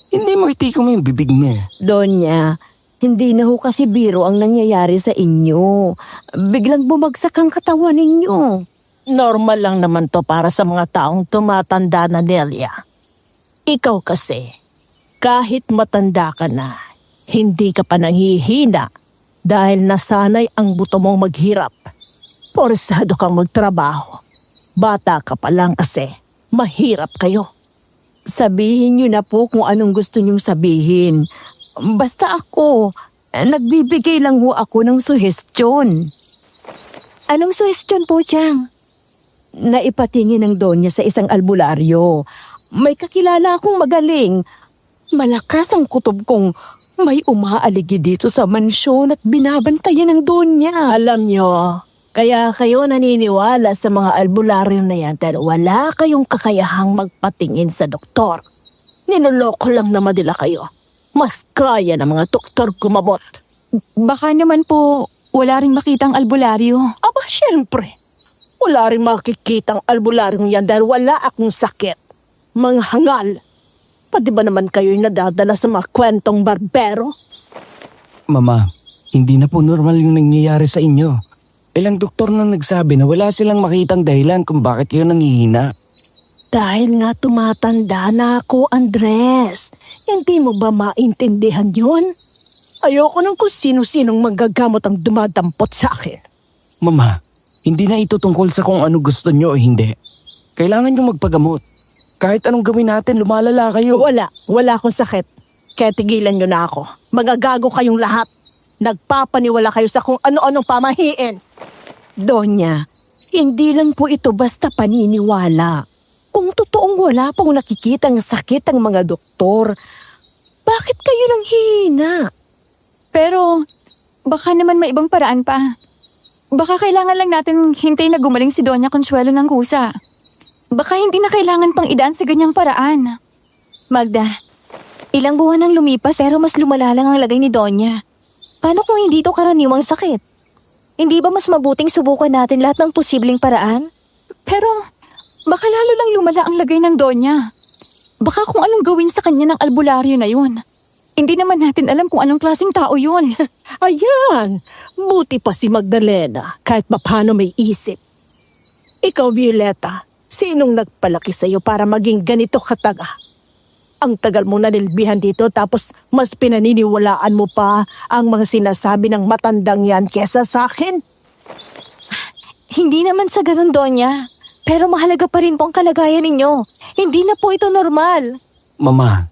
Hindi makitiko mo yung bibig mo. Donya, hindi na ho kasi biro ang nangyayari sa inyo. Biglang bumagsak ang katawan ninyo. Normal lang naman to para sa mga taong tumatanda na, Nelia. Ikaw kasi, kahit matanda ka na, hindi ka pa nanghihina dahil nasanay ang buto mong maghirap. Porsado kang magtrabaho. Bata ka pa lang kasi, mahirap kayo. Sabihin niyo na po kung anong gusto niyong sabihin. Basta ako, nagbibigay lang ho ako ng suhestyon. Anong suhestyon po, Chang? Naipatingin ng Donya sa isang albularyo. May kakilala akong magaling. Malakas ang kutob kong may umaaligi dito sa mansyon at binabantayan ng Donya. Alam nyo, kaya kayo naniniwala sa mga albularyo na yan dahil wala kayong kakayahang magpatingin sa doktor. Ninoloko lang naman nila kayo. Mas kaya ng mga doktor kumabot. Baka naman po wala ring makitang albularyo. Aba, syempre. Wala rin makikitang albularyong yan dahil wala akong sakit. Mga hangal. Pati ba naman kayo'y nadadala sa mga kwentong barbero? Mama, hindi na po normal yung nangyayari sa inyo. Ilang doktor na nagsabi na wala silang makitang dahilan kung bakit kayo nanghihina. Dahil nga tumatanda na ako, Andres. Hindi mo ba maintindihan yun? Ayoko nang kung sino-sinong manggagamot ang dumadampot sa akin. Mama, hindi na ito tungkol sa kung ano gusto nyo o hindi. Kailangan nyo magpagamot. Kahit anong gawin natin, lumalala kayo. Wala akong sakit. Kaya tigilan nyo na ako. Magagago kayong lahat. Nagpapaniwala kayo sa kung ano-anong pamahiin. Donya, hindi lang po ito basta paniniwala. Kung totoong wala pong nakikitang sakit ang mga doktor, bakit kayo nang hihina? Pero baka naman may ibang paraan pa. Baka kailangan lang natin hintayin na gumaling si Doña Consuelo ng kusa. Baka hindi na kailangan pang idaan sa ganyang paraan. Magda, ilang buwan nang lumipas pero mas lumala lang ang lagay ni Donya. Paano kung hindi ito karaniwang sakit? Hindi ba mas mabuting subukan natin lahat ng posibleng paraan? Pero baka lalo lang lumala ang lagay ng Doña. Baka kung anong gawin sa kanya ng albularyo na yun. Hindi naman natin alam kung anong klaseng tao yun. Ayan, buti pa si Magdalena kahit paano may isip. Ikaw, Violeta, sinong nagpalaki sa'yo para maging ganito kataga? Ang tagal mo nanilbihan dito tapos mas pinaniniwalaan mo pa ang mga sinasabi ng matandang yan kesa sa akin? Hindi naman sa ganun, Donya. Pero mahalaga pa rin po ang kalagayan ninyo. Hindi na po ito normal. Mama,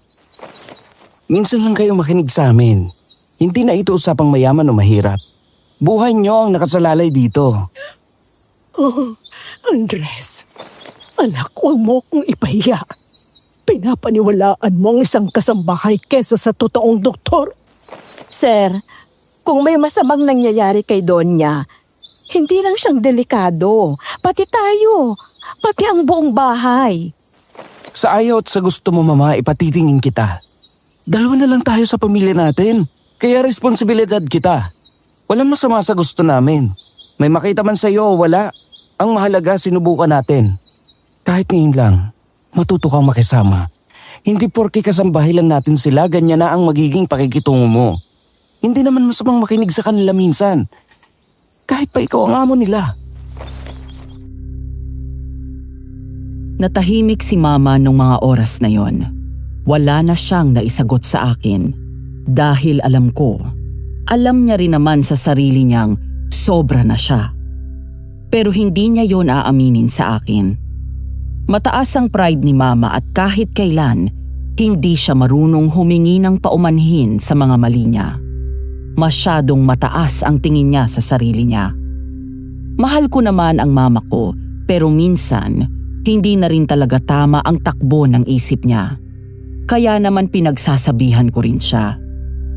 minsan lang kayo makinig sa amin. Hindi na ito usapang mayaman o mahirap. Buhay niyo ang nakasalalay dito. Oh, Andres, anak, huwag mo akong ipahiya. Pinapaniwalaan mo ang isang kasambahay kesa sa totoong doktor. Sir, kung may masamang nangyayari kay Donya, hindi lang siyang delikado. Pati tayo. Pati ang buong bahay. Sa ayaw at sa gusto mo, Mama, ipatitingin kita. Dalawa na lang tayo sa pamilya natin. Kaya responsibilidad kita. Walang masama sa gusto namin. May makita man sa'yo o wala. Ang mahalaga, sinubukan natin. Kahit ngayon lang, matuto kang makisama. Hindi porke kasambahay lang natin sila, ganyan na ang magiging pakikitungo mo. Hindi naman masamang makinig sa kanila minsan. Kahit pa ikaw ang amo nila. Natahimik si Mama nung mga oras na yon. Wala na siyang naisagot sa akin. Dahil alam niya rin naman sa sarili niyang sobra na siya. Pero hindi niya yon aaminin sa akin. Mataas ang pride ni Mama at kahit kailan, hindi siya marunong humingi ng paumanhin sa mga mali niya. Masyadong mataas ang tingin niya sa sarili niya. Mahal ko naman ang mama ko, pero minsan, hindi na rin talaga tama ang takbo ng isip niya. Kaya naman pinagsasabihan ko rin siya.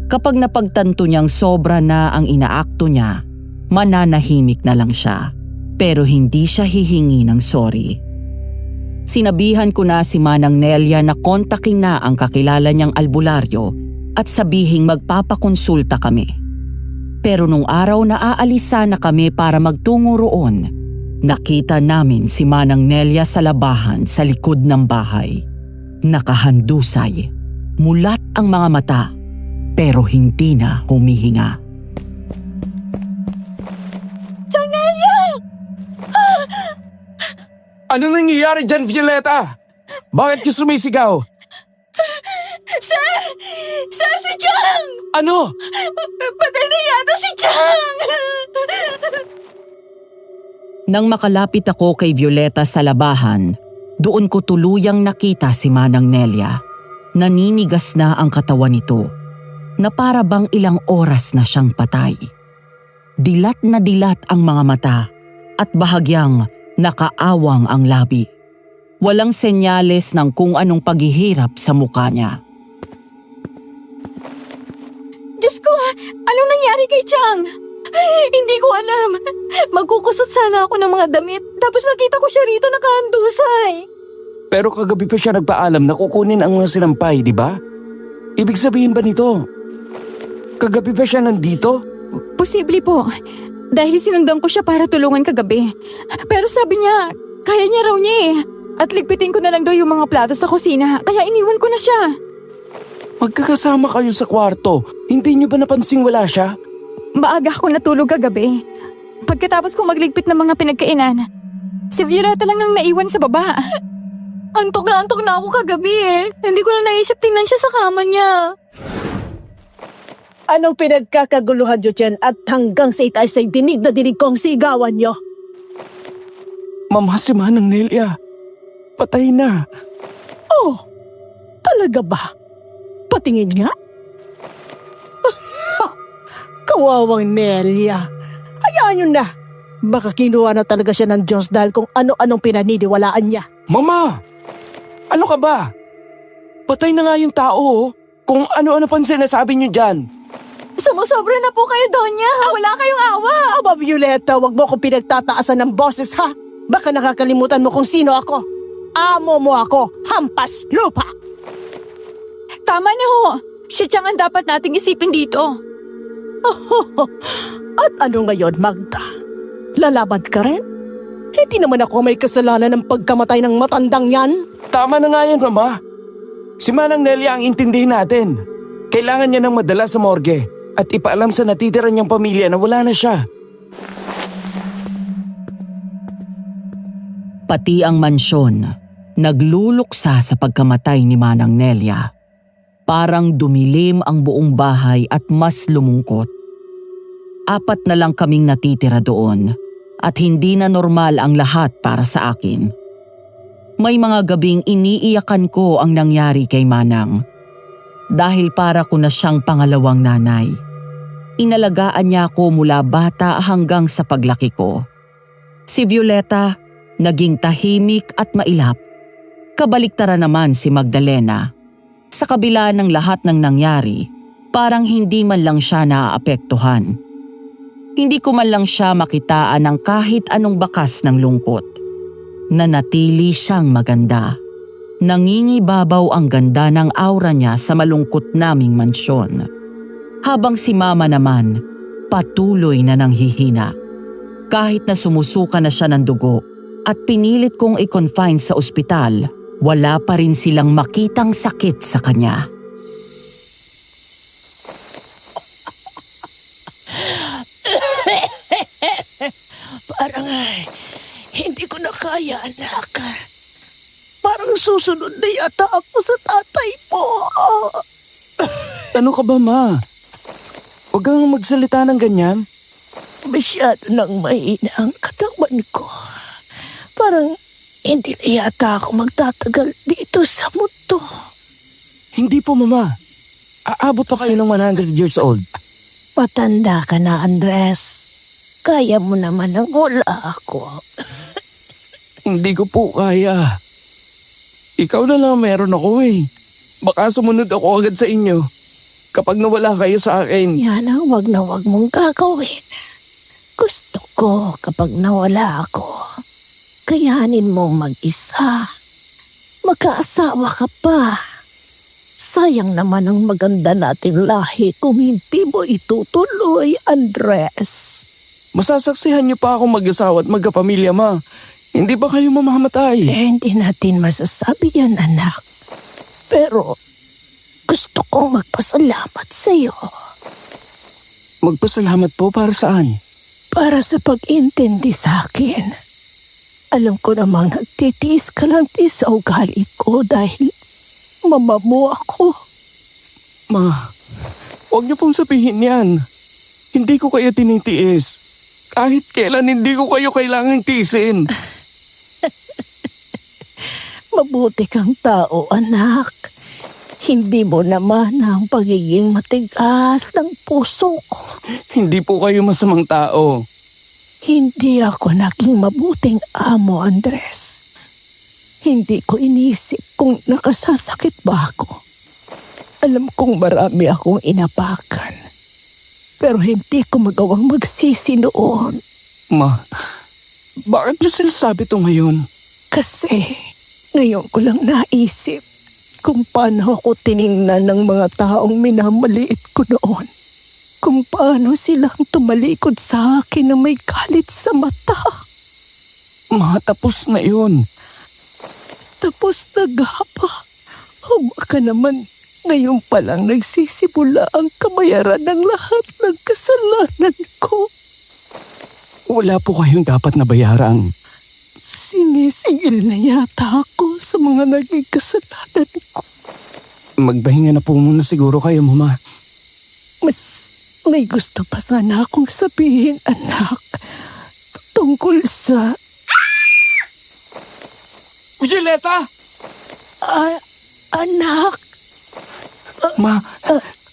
Kapag napagtanto niyang sobra na ang inaakto niya, mananahimik na lang siya. Pero hindi siya hihingi ng sorry. Sinabihan ko na si Manang Nelia na kontakin na ang kakilala niyang albularyo at sabihing magpapakonsulta kami. Pero nung araw na aalisa na kami para magtungo roon, nakita namin si Manang Nelia sa labahan sa likod ng bahay. Nakahandusay, mulat ang mga mata, pero hindi na humihinga. Ano nangyayari dyan, Violeta? Bakit ka sumisigaw? Sir! Sir, si Chang! Ano? Patay na yata si Chang! Nang makalapit ako kay Violeta sa labahan, doon ko tuluyang nakita si Manang Nelia. Naninigas na ang katawan nito, na para bang ilang oras na siyang patay. Dilat na dilat ang mga mata at bahagyang nakaawang ang labi. Walang senyales ng kung anong paghihirap sa mukha niya. Diyos ko, anong nangyari kay Chang? Hindi ko alam. Magkukusot sana ako ng mga damit, tapos nakita ko siya rito nakahandusay. Pero kagabi pa siya nagpaalam na kukunin ang mga sinampay, di ba? Ibig sabihin ba nito? Kagabi pa siya nandito? Posible po. Dahil sinundan ko siya para tulungan kagabi. Pero sabi niya, kaya niya raw niya eh. At ligpitin ko na lang daw yung mga plato sa kusina, kaya iniwan ko na siya. Magkakasama kayo sa kwarto. Hindi niyo ba napansing wala siya? Maaga ako natulog kagabi. Pagkatapos kong magligpit ng mga pinagkainan, si Violeta lang ang naiwan sa baba. Antok na ako kagabi eh. Hindi ko na naisip tingnan siya sa kama niya. Anong pinagkakaguluhan nyo dyan at hanggang sa itaas ay dinig na dinig ko ang sigawan nyo? Mama, si Manang Nelia. Patay na. Oh, talaga ba? Patingin nga? Kawawang Nelia. Hayaan nyo na. Baka kinuha na talaga siya ng Diyos dahil kung ano-anong pinaniniwalaan niya. Mama! Ano ka ba? Patay na nga yung tao oh. Kung ano-ano pang sinasabi niyo dyan. Sumusobra na po kayo, Donya. Wala kayong awa. Aba, Violeta, wag mo akong pinagtataasan ng boses, ha? Baka nakakalimutan mo kung sino ako. Amo mo ako, hampas lupa. Tama na ho. Siya Chang ang dapat nating isipin dito. At ano ngayon, Magda? Lalaban ka rin? Hindi naman ako may kasalanan ng pagkamatay ng matandang yan. Tama na nga yan, Mama. Si Manang Nelia ang intindihin natin. Kailangan niya nang madala sa morgue at ipaalam sa natitira niyang pamilya na wala na siya. Pati ang mansyon, nagluluksa sa pagkamatay ni Manang Nelia. Parang dumilim ang buong bahay at mas lumungkot. 4 na lang kaming natitira doon at hindi na normal ang lahat para sa akin. May mga gabing iniiyakan ko ang nangyari kay Manang. Dahil para ko na siyang pangalawang nanay. Inalagaan niya ako mula bata hanggang sa paglaki ko. Si Violeta, naging tahimik at mailap. Kabaliktaran naman si Magdalena. Sa kabila ng lahat ng nangyari, parang hindi man lang siya naaapektuhan. Hindi ko man lang siya makitaan ng kahit anong bakas ng lungkot. Nanatili siyang maganda. Nangingibabaw ang ganda ng aura niya sa malungkot naming mansyon. Habang si Mama naman, patuloy na nanghihina. Kahit na sumusuka na siya ng dugo at pinilit kong i-confine sa ospital, wala pa rin silang makitang sakit sa kanya. Parang hindi ko na kaya, anak. Parang susunod na yata ako sa tatay mo. Ano ka ba, Ma? Huwag kang magsalita ng ganyan. Masyado nang mahina ang katawan ko. Parang hindi na yata ako magtatagal dito sa mundo. Hindi po, Mama. Aabot pa kayo ng 100 years old. Matanda ka na, Andres. Kaya mo naman ang wala ako. Hindi ko po kaya. Ikaw na lang meron ako eh. Baka sumunod ako agad sa inyo kapag nawala kayo sa akin. Yan ang wag na wag mong gagawin. Gusto ko kapag nawala ako, kayanin mo mag-isa. Magkaasawa ka pa. Sayang naman ang maganda nating lahi kung hindi mo itutuloy, Andres. Masasaksihan niyo pa akong mag-asawa at magkapamilya, Ma. Hindi ba kayo mamamatay? Hindi natin masasabi yan, anak. Pero gusto kong magpasalamat sa iyo. Magpasalamat po para saan? Para sa pag-intindi sa akin. Alam ko namang nagtitiis ka lang sa ugali ko dahil mama mo ako. Ma, huwag niyo pong sabihin yan. Hindi ko kayo tinitiis. Kahit kailan hindi ko kayo kailangang tiisin. Mabuti kang tao, anak. Hindi mo naman ang pagiging matigas ng puso ko. Hindi po kayo masamang tao. Hindi ako naging mabuting amo, Andres. Hindi ko inisip kung nakasasakit ba ako. Alam kong marami akong inapakan. Pero hindi ko magawang magsisi noon. Ma, bakit niyo sinasabi to ngayon? Kasi ngayon ko lang naisip kung paano ako tiningnan ng mga taong minamaliit ko noon. Kung paano silang tumalikod sa akin na may galit sa mata. Ma, tapos na yun. Tapos na nga ba? O baka naman ngayon pa lang nagsisimula ang kabayaran ng lahat ng kasalanan ko. Wala po kayong dapat na bayarang. Sinisingil na yata ako sa mga naging kasalanan ko. Magbahinga na po muna siguro kayo, Mama. Mas may gusto pa sana akong sabihin, anak. Tungkol sa... Violeta! Anak! Ma,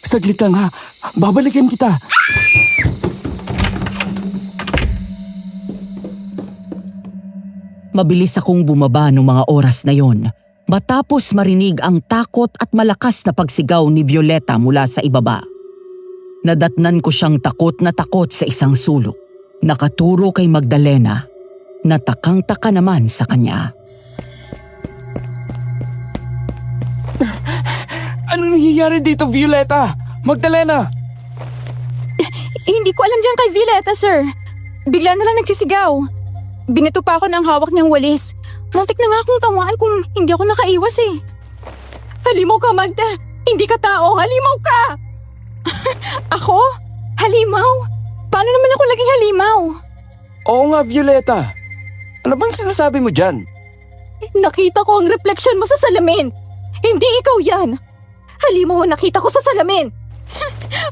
saglit lang ha. Babalikan kita. Mabilis akong bumaba noong mga oras na yon, matapos marinig ang takot at malakas na pagsigaw ni Violeta mula sa ibaba. Nadatnan ko siyang takot na takot sa isang sulok. Nakaturo kay Magdalena, na takang-taka naman sa kanya. Ano nangyayari dito, Violeta? Magdalena! Hindi ko alam dyan kay Violeta, sir. Bigla na lang nagsisigaw. Binato pa ako ng hawak niyang walis. Muntik na nga akong tawaan kung hindi ako nakaiwas eh. Halimaw ka, Magda. Hindi ka tao. Halimaw ka! Ako? Halimaw? Paano naman ako laging halimaw? Oo nga, Violeta. Ano bang sinasabi mo dyan? Nakita ko ang refleksyon mo sa salamin. Hindi ikaw yan. Halimaw ang nakita ko sa salamin.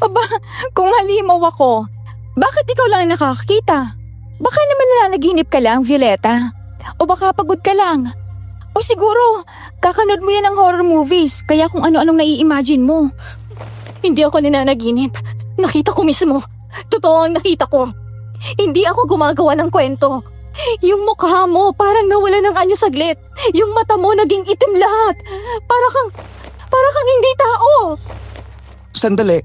Aba, kung halimaw ako, bakit ikaw lang ang nakakakita? Baka naman nananaginip ka lang, Violeta. O baka pagod ka lang. O siguro, kakanood mo yan ng horror movies, kaya kung ano-anong nai-imagine mo. Hindi ako nananaginip. Nakita ko mismo. Totoo ang nakita ko. Hindi ako gumagawa ng kwento. Yung mukha mo parang nawala ng anyo saglit. Yung mata mo naging itim lahat. Para kang hindi tao. Sandali.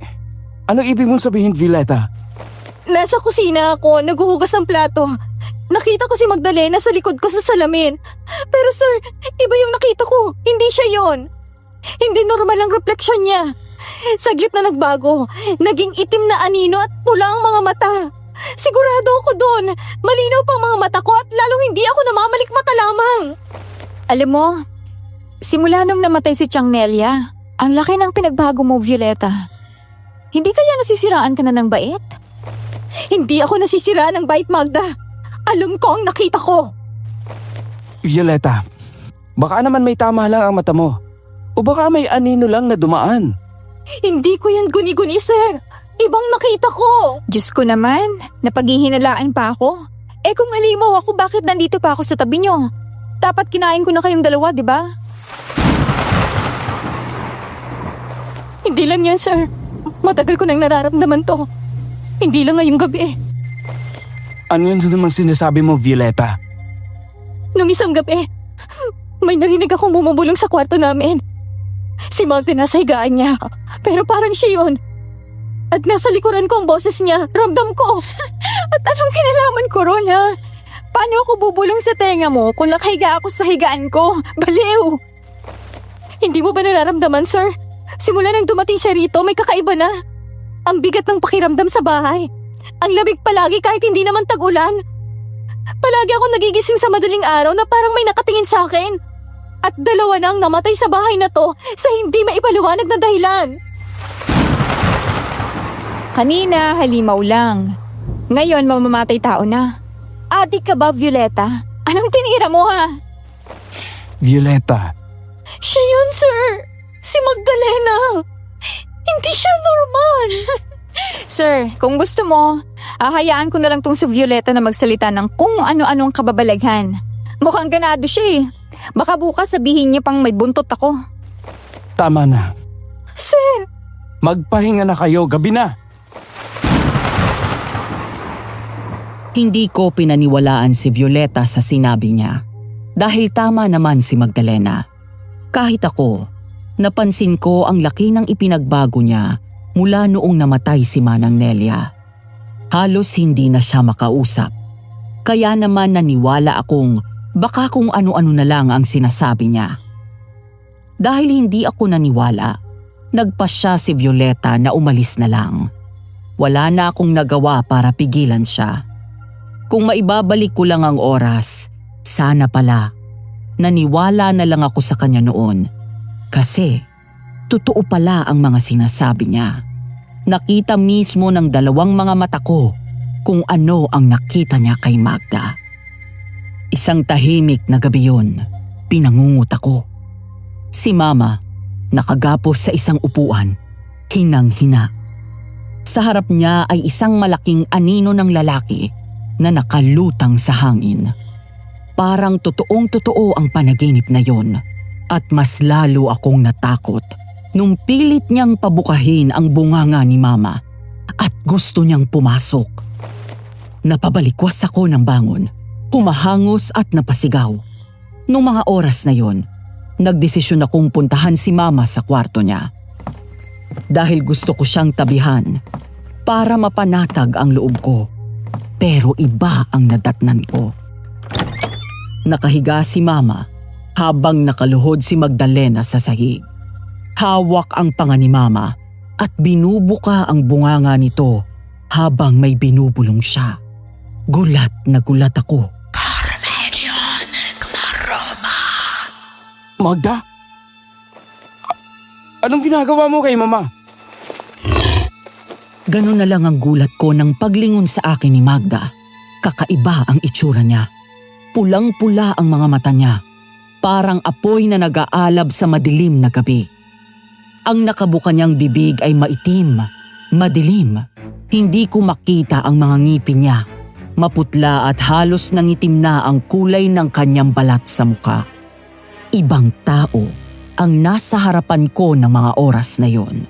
Anong ibig mong sabihin, Violeta? Nasa kusina ako, naghuhugas ng plato. Nakita ko si Magdalena sa likod ko sa salamin. Pero sir, iba yung nakita ko. Hindi siya yon. Hindi normal ang refleksyon niya. Saglit na nagbago. Naging itim na anino at pula ang mga mata. Sigurado ako doon. Malinaw pa ang mga mata ko at lalong hindi ako namamalikmata lamang. Alam mo, simula nung namatay si Chang Nelia, ang laki ng pinagbago mo, Violeta. Hindi kaya nasisiraan ka na ng bait? Hindi ako nasisiraan ng bait, Magda. Alam ko ang nakita ko. Violeta, baka naman may tama lang ang mata mo. O baka may anino lang na dumaan. Hindi ko yan guni-guni, sir. Ibang nakita ko. Diyos ko naman, napaghihinalaan pa ako. Eh kung halimaw ako, bakit nandito pa ako sa tabi nyo? Dapat kinain ko na kayong dalawa, di ba? Hindi lang yan, sir. Matagal ko nang nararamdaman to. Hindi lang ngayong gabi. Ano yun naman sinasabi mo, Violeta? Nung isang gabi, may narinig akong bumubulong sa kwarto namin. Si Magda nasa higaan niya, pero parang siya yun. At nasa likuran ko ang boses niya, ramdam ko. At anong kinalaman ko ron, ha? Paano ako bubulong sa tenga mo kung nakahiga ako sa higaan ko? Baliw! Hindi mo ba nararamdaman, sir? Simula nang dumating siya rito, may kakaiba na. Ang bigat ng pakiramdam sa bahay. Ang lamig palagi kahit hindi naman tag-ulan. Palagi ako nagigising sa madaling araw na parang may nakatingin sa akin. At dalawa na ang namatay sa bahay na to sa hindi maipaliwanag na dahilan. Kanina, halimaw lang. Ngayon, mamamatay tao na. Adik ka ba, Violeta? Anong tinira mo, ha? Violeta, Siya yun, sir. Si Magdalena. Hindi siya normal. Sir, kung gusto mo, hahayaan ko na lang tong si Violeta na magsalita ng kung ano-anong kababalaghan. Mukhang ganado siya eh. Baka bukas sabihin niya pang may buntot ako. tama na. Sir, Magpahinga na kayo, gabi na. Hindi ko pinaniwalaan si Violeta sa sinabi niya. Dahil tama naman si Magdalena. Kahit ako, napansin ko ang laki ng ipinagbago niya mula noong namatay si Manang Nelia. Halos hindi na siya makausap. Kaya naman naniwala akong baka kung ano-ano na lang ang sinasabi niya. Dahil hindi ako naniwala, nagpasya si Violeta na umalis na lang. Wala na akong nagawa para pigilan siya. Kung maibabalik ko lang ang oras, sana pala. Naniwala na lang ako sa kanya noon. Kasi, totoo pala ang mga sinasabi niya. Nakita mismo ng dalawang mga mata ko kung ano ang nakita niya kay Magda. Isang tahimik na gabi yun, pinangungot ako. Si Mama, nakagapos sa isang upuan, hinang-hina. Sa harap niya ay isang malaking anino ng lalaki na nakalutang sa hangin. Parang totoong-totoo ang panaginip na yon at mas lalo akong natakot nung pilit niyang pabukahin ang bunganga ni Mama at gusto niyang pumasok. Napabalikwas ako ng bangon, humahangos at napasigaw. Nung mga oras na yon, nagdesisyon akong puntahan si Mama sa kwarto niya. Dahil gusto ko siyang tabihan para mapanatag ang loob ko. Pero iba ang nadatnan ko. Nakahiga si Mama habang nakaluhod si Magdalena sa sahig. Hawak ang panga ni Mama at binubuka ang bunganga nito habang may binubulong siya. Gulat na gulat ako. Magda? Anong ginagawa mo kay Mama? Ganun na lang ang gulat ko nang paglingon sa akin ni Magda. Kakaiba ang itsura niya. Pulang-pula ang mga mata niya. Parang apoy na nag-aalab sa madilim na gabi. Ang nakabuka niyang bibig ay maitim, madilim. Hindi ko makita ang mga ngipin niya. Maputla at halos nangitim na ang kulay ng kanyang balat sa muka. Ibang tao ang nasa harapan ko ng mga oras na yon.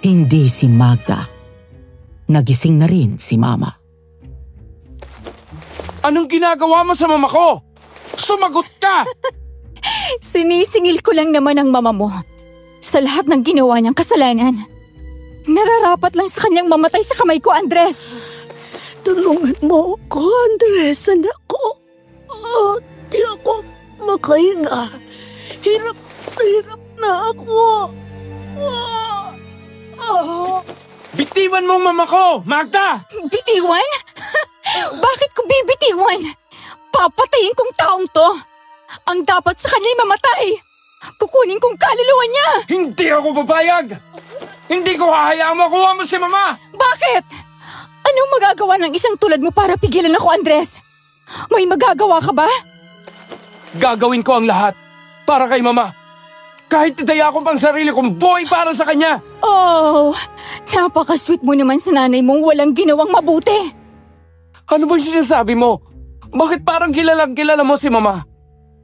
Hindi si Magda. Nagising na rin si Mama. Anong ginagawa mo sa mama ko? Sumagot ka! Sinisingil ko lang naman ang mama mo sa lahat ng ginawa niyang kasalanan. Nararapat lang sa kanyang mamatay sa kamay ko, Andres. Tulungan mo ako, Andres, anak ko. Di ako makahinga. Hirap na ako. Bitiwan mo ang mama ko, Magda! Bitiwan? Bakit ko bibitiwan? Papatayin kong taong to. Ang dapat sa kanya'y mamatay. Kukunin kong kaluluwa niya. Hindi ako papayag! Hindi ko hahayaang makuha mo si mama! Bakit? Anong magagawa ng isang tulad mo para pigilan ako, Andres? May magagawa ka ba? Gagawin ko ang lahat para kay mama. Kahit itaya ko pang sarili kong buhay para sa kanya. Oh, napaka-sweet mo naman sa nanay mong walang ginawang mabuti. Ano bang sinasabi mo? Bakit parang kilalang kilala mo si mama?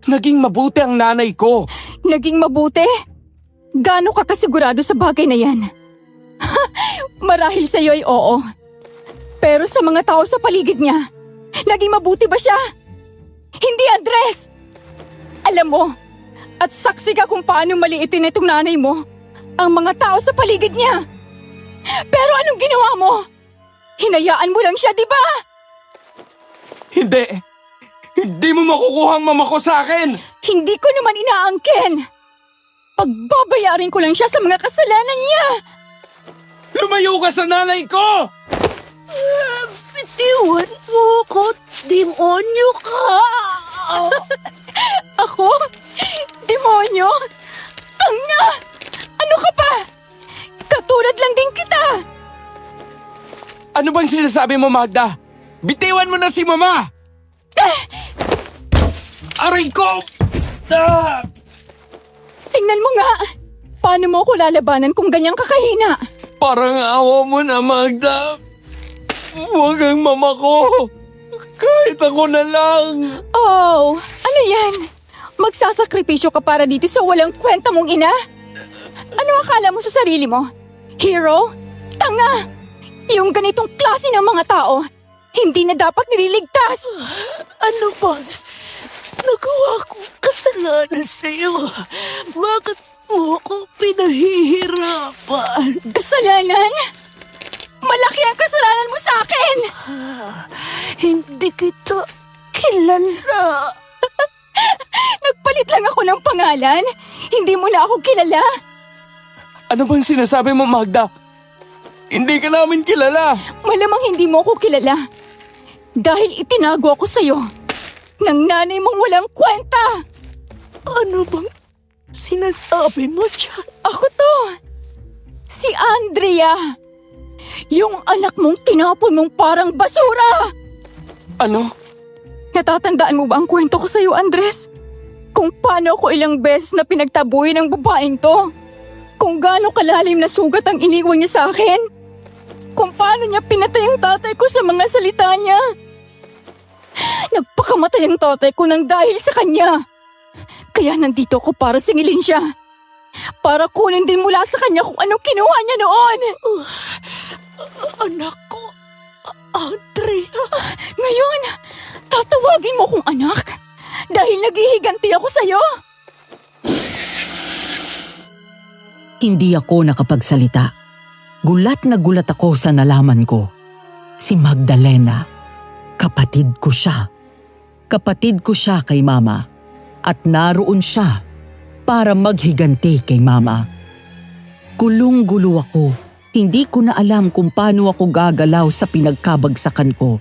Naging mabuti ang nanay ko. Naging mabuti? Gaano ka kasigurado sa bagay na yan? Marahil sa'yo ay oo. Pero sa mga tao sa paligid niya, naging mabuti ba siya? Hindi, Andres! Alam mo, at saksi ka kung paano maliitin itong nanay mo ang mga tao sa paligid niya. Pero anong ginawa mo? Hinayaan mo lang siya, di ba? Hindi. Hindi mo makukuha ang mama ko sa akin. Hindi ko naman inaangkin. Pagbabayarin ko lang siya sa mga kasalanan niya. Lumayo ka sa nanay ko! Bitiwan mo ko, demonyo ka! Ako? Demonyo? Tanga! Ano ka pa? Katulad lang din kita! Ano bang sinasabi mo, Magda? Bitiwan mo na si mama! Aray ko! Tingnan mo nga! Paano mo ako lalabanan kung ganyang kakahina? Parang awa mo na, Magda. Huwag ang mama ko. Kahit ako na lang. Oh, ano yan? Magsasakripisyo ka para dito sa walang kwenta mong ina? Ano akala mo sa sarili mo? Hero? Tanga! Yung ganitong klase ng mga tao, hindi na dapat nililigtas. Ano bang nagawa kong kasalanan sa'yo? Bakit mo ako pinahihirapan? Kasalanan? Malaki ang kasalanan mo sa akin! Hindi kita kilala. Nagpalit lang ako ng pangalan. Hindi mo na ako kilala. Ano bang sinasabi mo, Magda? Hindi ka namin kilala. Malamang hindi mo ako kilala. Dahil itinago ako sa'yo ng nanay mong walang kwenta. Ano bang sinasabi mo dyan? Ako to. Si Andrea. Yung anak mong tinapon mong parang basura. Ano? Natatandaan mo ba ang kwento ko sa'yo, Andres? Kung paano ako ilang beses na pinagtabuhin ng babaeng to. Kung gaano kalalim na sugat ang iniwan niya sa akin. Kung paano niya pinatay ang tatay ko sa mga salita niya. Nagpakamatay ang tatay ko nang dahil sa kanya. Kaya nandito ako para singilin siya. Para kunin din mula sa kanya kung anong kinuha niya noon. Anak ko, Andrea. Ngayon, tatawagin mo kong anak dahil naghihiganti ako sa'yo. Hindi ako nakapagsalita. Gulat na gulat ako sa nalaman ko. Si Magdalena. Kapatid ko siya. Kapatid ko siya kay Mama. At naroon siya para maghiganti kay Mama. Gulong-gulo ako. Hindi ko na alam kung paano ako gagalaw sa pinagkabagsakan ko.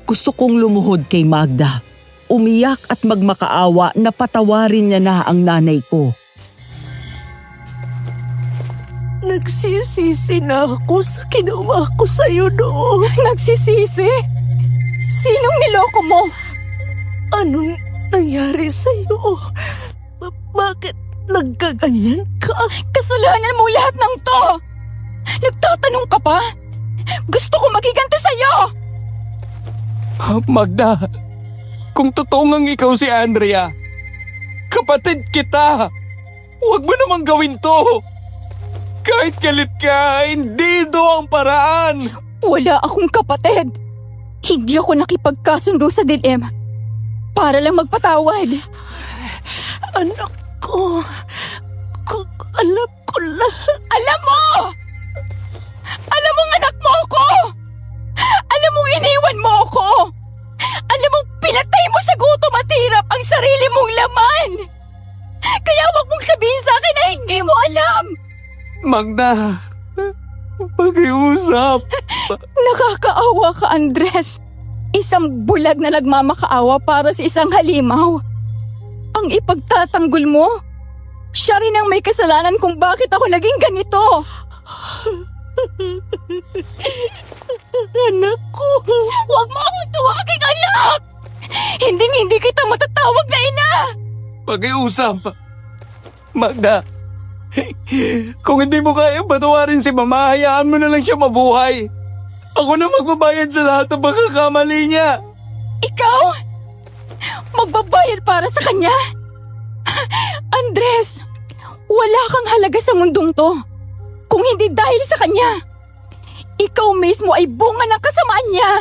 Gusto kong lumuhod kay Magda. Umiyak at magmakaawa na patawarin niya na ang nanay ko. Nagsisisi na ako sa ginawa ko sa'yo noon. Nagsisisi? Sinong niloko mo? Anong nangyari sa'yo? Bakit nagkaganyan ka? Kasalanan mo lahat ng to! Nagtatanong ka pa? Gusto ko maghiganti sa'yo! Magda, kung totoo ngang ikaw si Andrea, kapatid kita. Huwag mo namang gawin to. Kahit galit ka, hindi ito ang paraan. Wala akong kapatid. Hindi ako nakipagkasundo sa dilim para lang magpatawad. Anak ko, alam ko lahat. Alam mo! Alam mong anak mo ako! Alam mong iniwan mo ako! Alam mong pinatay mo sa gutom at hirap ang sarili mong laman! Kaya wag mong sabihin sa akin na hindi mo alam! Magda, pakiusap. Nakakaawa ka, Andres. Isang bulag na nagmamakaawa para sa isang halimaw. Ang ipagtatanggol mo, siya rin ang may kasalanan kung bakit ako naging ganito. Anak ko. Huwag mo akong tuwaging anak! Hindi kita matatawag na ina! Pakiusap. Magda, kung hindi mo kaya patawarin si Mama, hayaan mo na lang siya mabuhay. Ako na magbabayad sa lahat ng pagkakamali niya. Ikaw? Magbabayad para sa kanya? Andres, wala kang halaga sa mundong to. Kung hindi dahil sa kanya, ikaw mismo ay bunga ng kasamaan niya.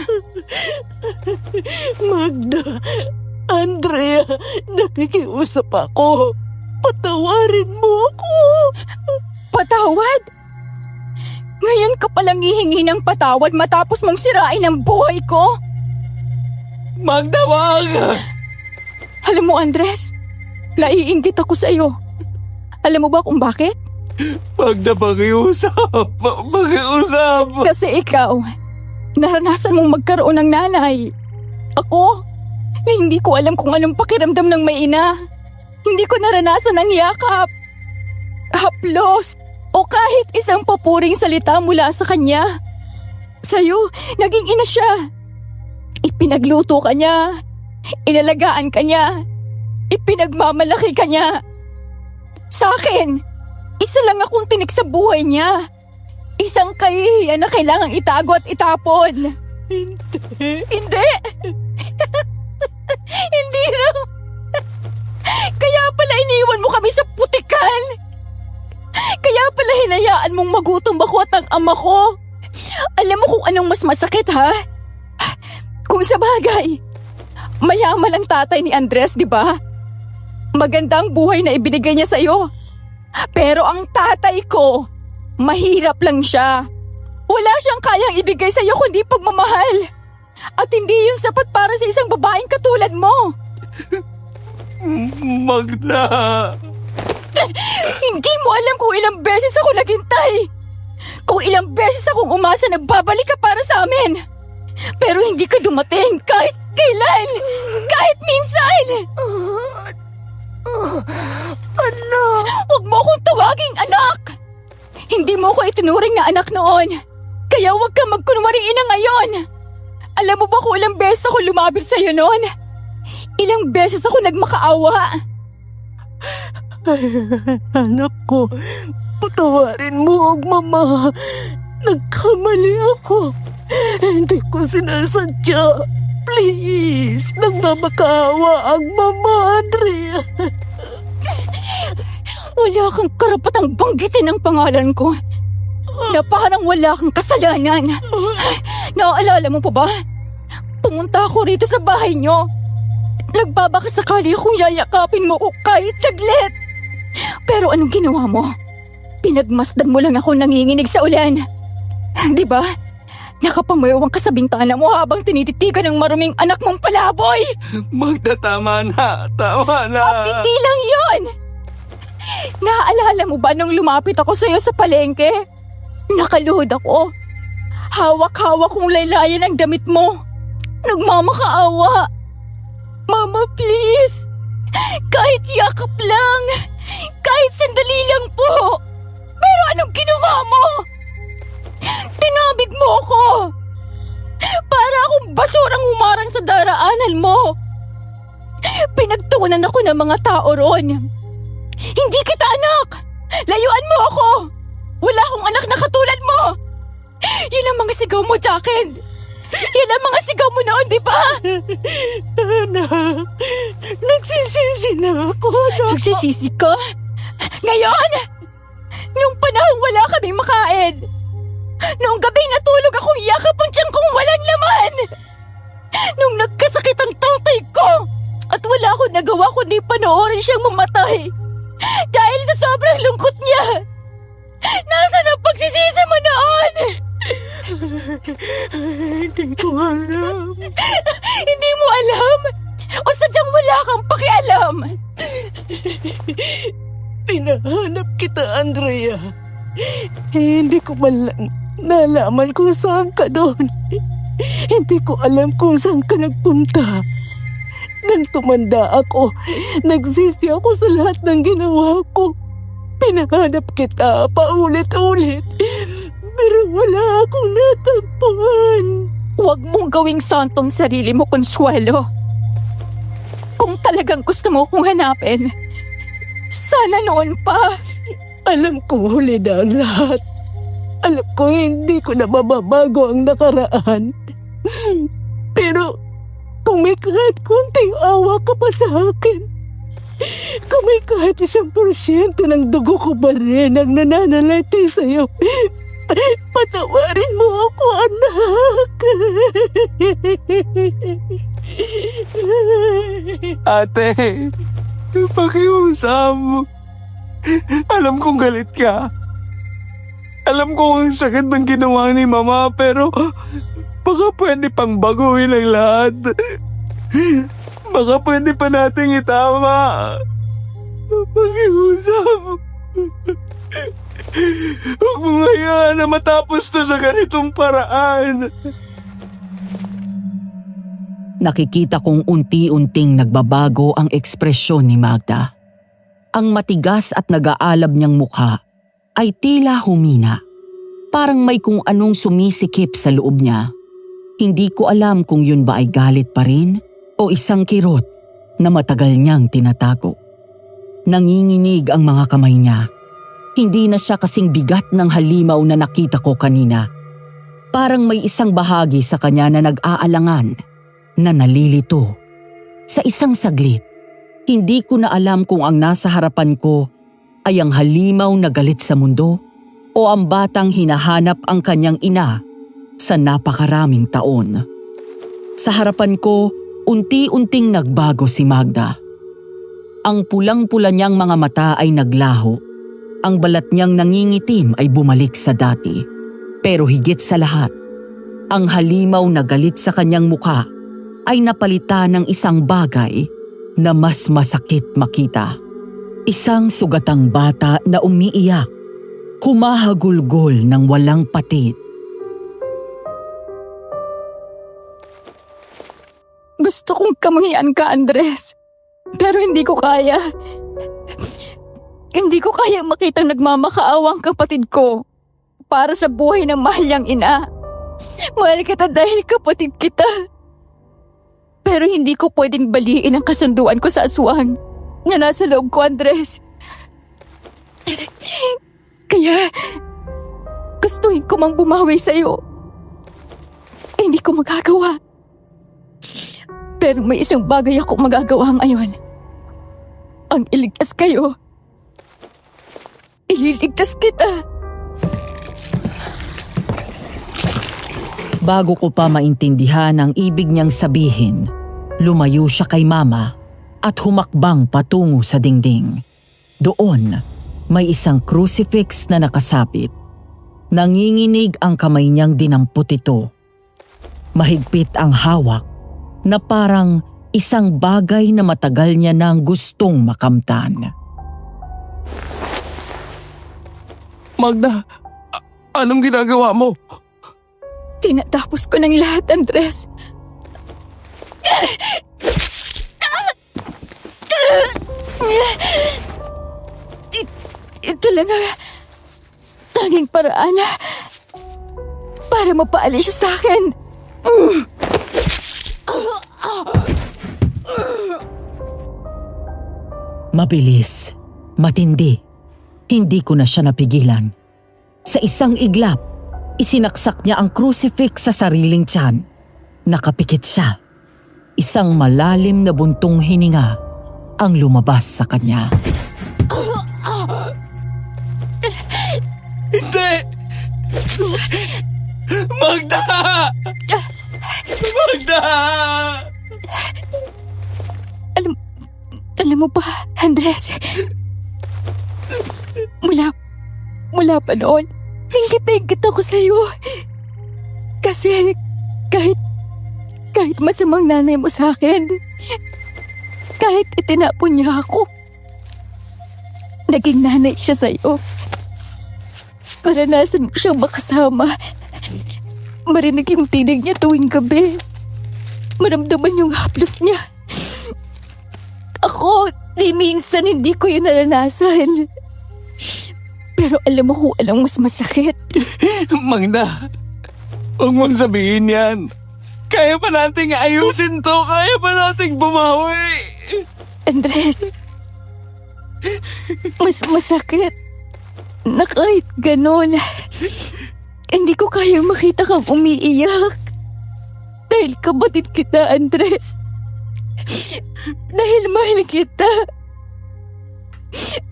Magda, Andrea, nakikiusap ako. Patawarin mo ako. Patawad? Ngayon ka palang hihingi ng patawad matapos mong sirain ang buhay ko? Magda, wag! Alam mo, Andres, naiinggit ako sa iyo. Alam mo ba kung bakit? Magda, pakiusap. Pakiusap. Kasi ikaw, naranasan mong magkaroon ng nanay. Ako, na hindi ko alam kung anong pakiramdam ng may ina. Hindi ko naranasan ang yakap, haplos, o kahit isang papuring salita mula sa kanya. Sa'yo, naging ina siya. Ipinagluto ka niya, inalagaan ka niya, ipinagmamalaki ka niya. Sa akin, isa lang akong tinik sa buhay niya. Isang kahihiyan na kailangang itago at itapon. Hindi! Hindi raw! Kaya pala iniwan mo kami sa putikan! Kaya pala hinayaan mong magutom ako at ang ama ko! Alam mo kung anong mas masakit, ha? Kung sa bagay, mayaman ang tatay ni Andres, di ba? Magandang buhay na ibinigay niya sa'yo. Pero ang tatay ko, mahirap lang siya. Wala siyang kayang ibigay sa'yo kundi pagmamahal. At hindi yun sapat para sa isang babaeng katulad mo. Magda. Hindi mo alam kung ilang beses ako naghintay. Kung ilang beses akong umasa na babalik ka para sa amin. Pero hindi ka dumating kahit kailan. Kahit minsan. Anak! Huwag mo akong tawaging anak. Hindi mo ko itinuring na anak noon. Kaya huwag kang magkunwaring ina ngayon. Alam mo ba kung ilang beses ako lumapit sa'yo noon? Ilang beses ako nagmakaawa. Anak ko, patawarin mo, Mama. Nagkamali ako. Hindi ko sinasadya. Please, nagmamakaawa ang Mama, Andrea. Wala kang karapatang banggitin ang pangalan ko. Na parang wala kang kasalanan. Naaalala mo pa ba? Pumunta ako rito sa bahay niyo. Nagbabakasakali akong yayakapin mo ko kahit saglit. Pero anong ginawa mo? Pinagmasdan mo lang ako nanginginig sa ulan. Di ba? Nakapamewang ka sa bintana mo habang tinititigan ng maruming anak mong palaboy. Magda, tama na. Tama na. At hindi lang yun. Naaalala mo ba nung lumapit ako sa'yo sa palengke? Nakaluhod ako. Hawak-hawak kong laylayan ang damit mo. Nagmamakaawa. Mama, please. Kahit yakap lang. Kahit sandali lang po. Pero anong ginawa mo? Tinabig mo ako. Para akong basurang humarang sa daraanan mo. Pinagtuunan ako ng mga tao ron. Hindi kita anak. Layuan mo ako. Wala akong anak na katulad mo. Yun ang mga sigaw mo sa akin. Yan ang mga sigaw mo noon, di ba? Anak, nagsisisi na ako. Nagsisisi ka? Ngayon? Nung panahon wala kaming makain. Noong gabing natulog akong yakap ang tiyan kong walang laman. Nung nagkasakit ang tatay ko at wala akong nagawa kundi panoorin siyang mamatay. Dahil sa sobrang lungkot niya. Nasaan ang pagsisisi mo noon? Hindi ko alam. Hindi mo alam? O sadyang wala kang pakialam? Pinahanap kita, Andrea. Hindi ko man lang nalaman kung saan ka doon. Hindi ko alam kung saan ka nagpunta. Nang tumanda ako, nagsisi ako sa lahat ng ginawa ko. Pinahanap kita paulit-ulit. Pero wala akong natagpuan. Huwag mong gawing santong sarili mo, Consuelo. Kung talagang gusto mo kong hanapin, sana noon pa. Alam ko huli na ang lahat. Alam ko hindi ko na mababago ang nakaraan. Pero kung may kahit kunting awa ka pa sa akin, kung may kahit 1% ng dugo ko ba rin ang nananalati sa'yo, patawarin mo ako, anak. Ate, pakiusap mo. Alam kong galit ka. Alam ko ang sakit ng ginawa ni Mama, pero baka pwede pang baguhin ang lahat. Baka pwede pa nating itama. Pakiusap. Huwag mong hayaan na matapos to sa ganitong paraan. Nakikita kong unti-unting nagbabago ang ekspresyon ni Magda. Ang matigas at nag-aalab niyang mukha ay tila humina. Parang may kung anong sumisikip sa loob niya. Hindi ko alam kung yun ba ay galit pa rin o isang kirot na matagal niyang tinatago. Nanginginig ang mga kamay niya. Hindi na siya kasing bigat ng halimaw na nakita ko kanina. Parang may isang bahagi sa kanya na nag-aalangan, na nalilito. Sa isang saglit, hindi ko na alam kung ang nasa harapan ko ay ang halimaw na galit sa mundo o ang batang hinahanap ang kanyang ina sa napakaraming taon. Sa harapan ko, unti-unting nagbago si Magda. Ang pulang-pula niyang mga mata ay naglaho. Ang balat niyang nangingitim ay bumalik sa dati. Pero higit sa lahat, ang halimaw na galit sa kanyang mukha ay napalitan ng isang bagay na mas masakit makita. Isang sugatang bata na umiiyak, humahagulgol ng walang patid. Gusto kong kamuhian ka, Andres. Pero hindi ko kaya. Hindi ko kaya makitang nagmamakaawang kapatid ko para sa buhay ng mahal niyang ina. Mahal kita dahil kapatid kita. Pero hindi ko pwedeng baliin ang kasunduan ko sa aswang na nasa loob ko, Andres. Kaya gustuhin ko mang bumawi sa'yo. Hindi ko magagawa. Pero may isang bagay akong magagawa ngayon. Ang iligtas kayo. Ililigtas kita. Bago ko pa maintindihan ang ibig niyang sabihin, lumayo siya kay Mama at humakbang patungo sa dingding. Doon, may isang crucifix na nakasapit. Nanginginig ang kamay niyang dinampot ito. Mahigpit ang hawak na parang isang bagay na matagal niya nang gustong makamtan. Magda, anong ginagawa mo? Tinatapos ko ng lahat, Andres. Ito lang ang tanging paraan para mapaalis siya sa akin. Mabilis, matindi. Hindi ko na siya napigilan. Sa isang iglap, isinaksak niya ang crucifix sa sariling tiyan Nakapikit siya. Isang malalim na buntong hininga ang lumabas sa kanya. Hindi! Magda! Magda! Alam mo ba, Andres? Mula pa noon, ingit na ingit ako sa'yo. Kasi kahit masamang nanay mo sa akin, kahit itinapon niya ako, naging nanay siya sa'yo. Naranasan mo siyang makasama. Marinig yung tinig niya tuwing gabi. Maramdaman yung haplos niya. Ako, di minsan hindi ko yun naranasan. Pero alam mo kung anong mas masakit. Magda, huwag mong sabihin yan. Kaya pa nating ayusin to. Kaya pa nating bumawi. Andres, mas masakit na kahit ganon, hindi ko kaya makita kang umiiyak. Dahil kapatid kita, Andres. Dahil mahal kita.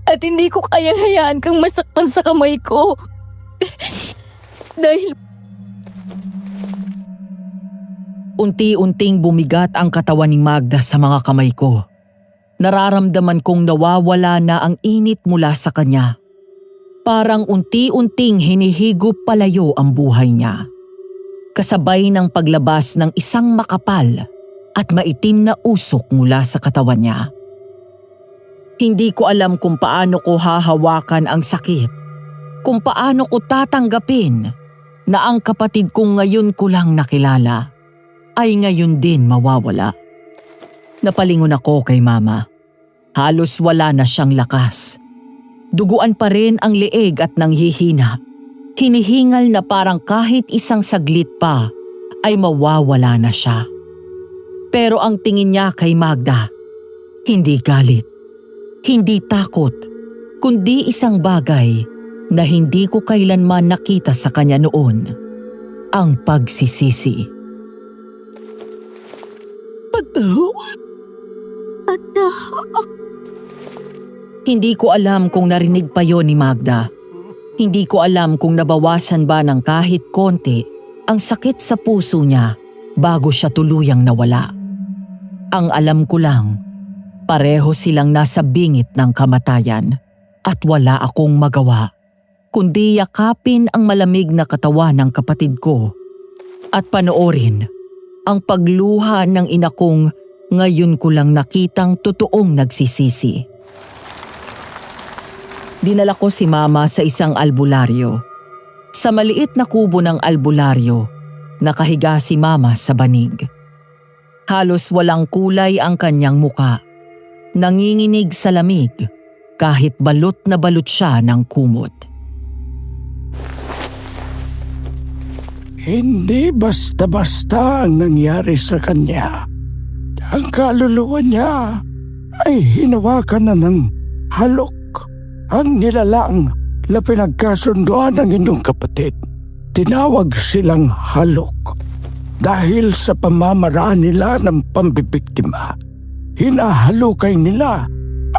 At hindi ko kayang hayaan kang masaktan sa kamay ko. Dahil unti-unting bumigat ang katawan ni Magda sa mga kamay ko. Nararamdaman kong nawawala na ang init mula sa kanya. Parang unti-unting hinihigop palayo ang buhay niya. Kasabay ng paglabas ng isang makapal at maitim na usok mula sa katawan niya. Hindi ko alam kung paano ko hahawakan ang sakit, kung paano ko tatanggapin na ang kapatid kong ngayon ko lang nakilala ay ngayon din mawawala. Napalingon ako kay Mama. Halos wala na siyang lakas. Duguan pa rin ang leeg at nanghihina. Hinihingal na parang kahit isang saglit pa ay mawawala na siya. Pero ang tingin niya kay Magda, hindi galit, hindi takot, kundi isang bagay na hindi ko kailanman nakita sa kanya noon, ang pagsisisi. Patawad. Hindi ko alam kung narinig pa yon ni Magda. Hindi ko alam kung nabawasan ba ng kahit konti ang sakit sa puso niya bago siya tuluyang nawala. Ang alam ko lang, pareho silang nasa bingit ng kamatayan at wala akong magawa kundi yakapin ang malamig na katawan ng kapatid ko at panoorin ang pagluha ng ina kong ngayon ko lang nakitang totoong nagsisisi. Dinala ko si Mama sa isang albularyo. Sa maliit na kubo ng albularyo, nakahiga si Mama sa banig. Halos walang kulay ang kanyang muka. Nanginginig sa lamig kahit balot na balot siya ng kumot. Hindi basta-basta ang nangyari sa kanya. Ang kaluluwa niya ay hinawakan na ng halok. Ang nilalang na pinagkasunduan ng inyong kapatid. Tinawag silang halok dahil sa pamamaraan nila ng pambibiktima. Hinahalukay nila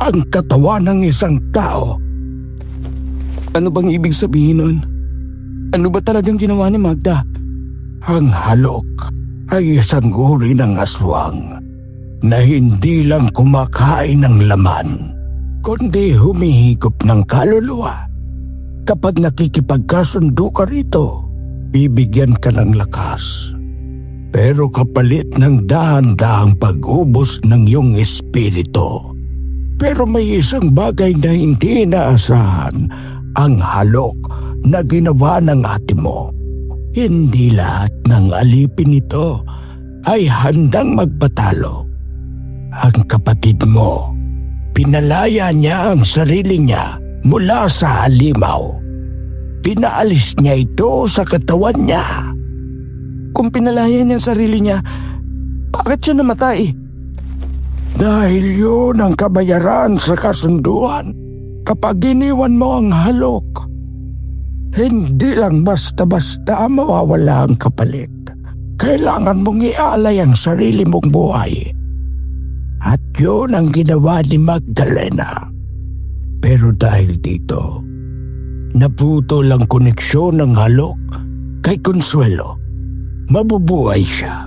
ang katawan ng isang tao. Ano bang ibig sabihin nun? Ano ba talagang ginawa ni Magda? Ang halok ay isang uri ng aswang na hindi lang kumakain ng laman, kundi humihigop ng kaluluwa. Kapag nakikipagkasundo ka rito, bibigyan ka ng lakas. Pero kapalit ng dahan-dahang pag-ubos ng iyong espiritu. Pero may isang bagay na hindi inaasahan, ang halok na ginawa ng ate mo. Hindi lahat ng alipin nito ay handang magpatalo. Ang kapatid mo, pinalaya niya ang sarili niya mula sa halimaw. Pinaalis niya ito sa katawan niya. Kung pinalaya niya ang sarili niya, bakit siya namatay? Dahil yun ang kabayaran sa kasunduan. Kapag iniwan mo ang halok, hindi lang basta-basta mawawala ang kapalit. kailangan mong ialay ang sarili mong buhay. At yun ang ginawa ni Magdalena. Pero dahil dito, naputol ang koneksyon ng Halok kay Consuelo. Mabubuhay siya.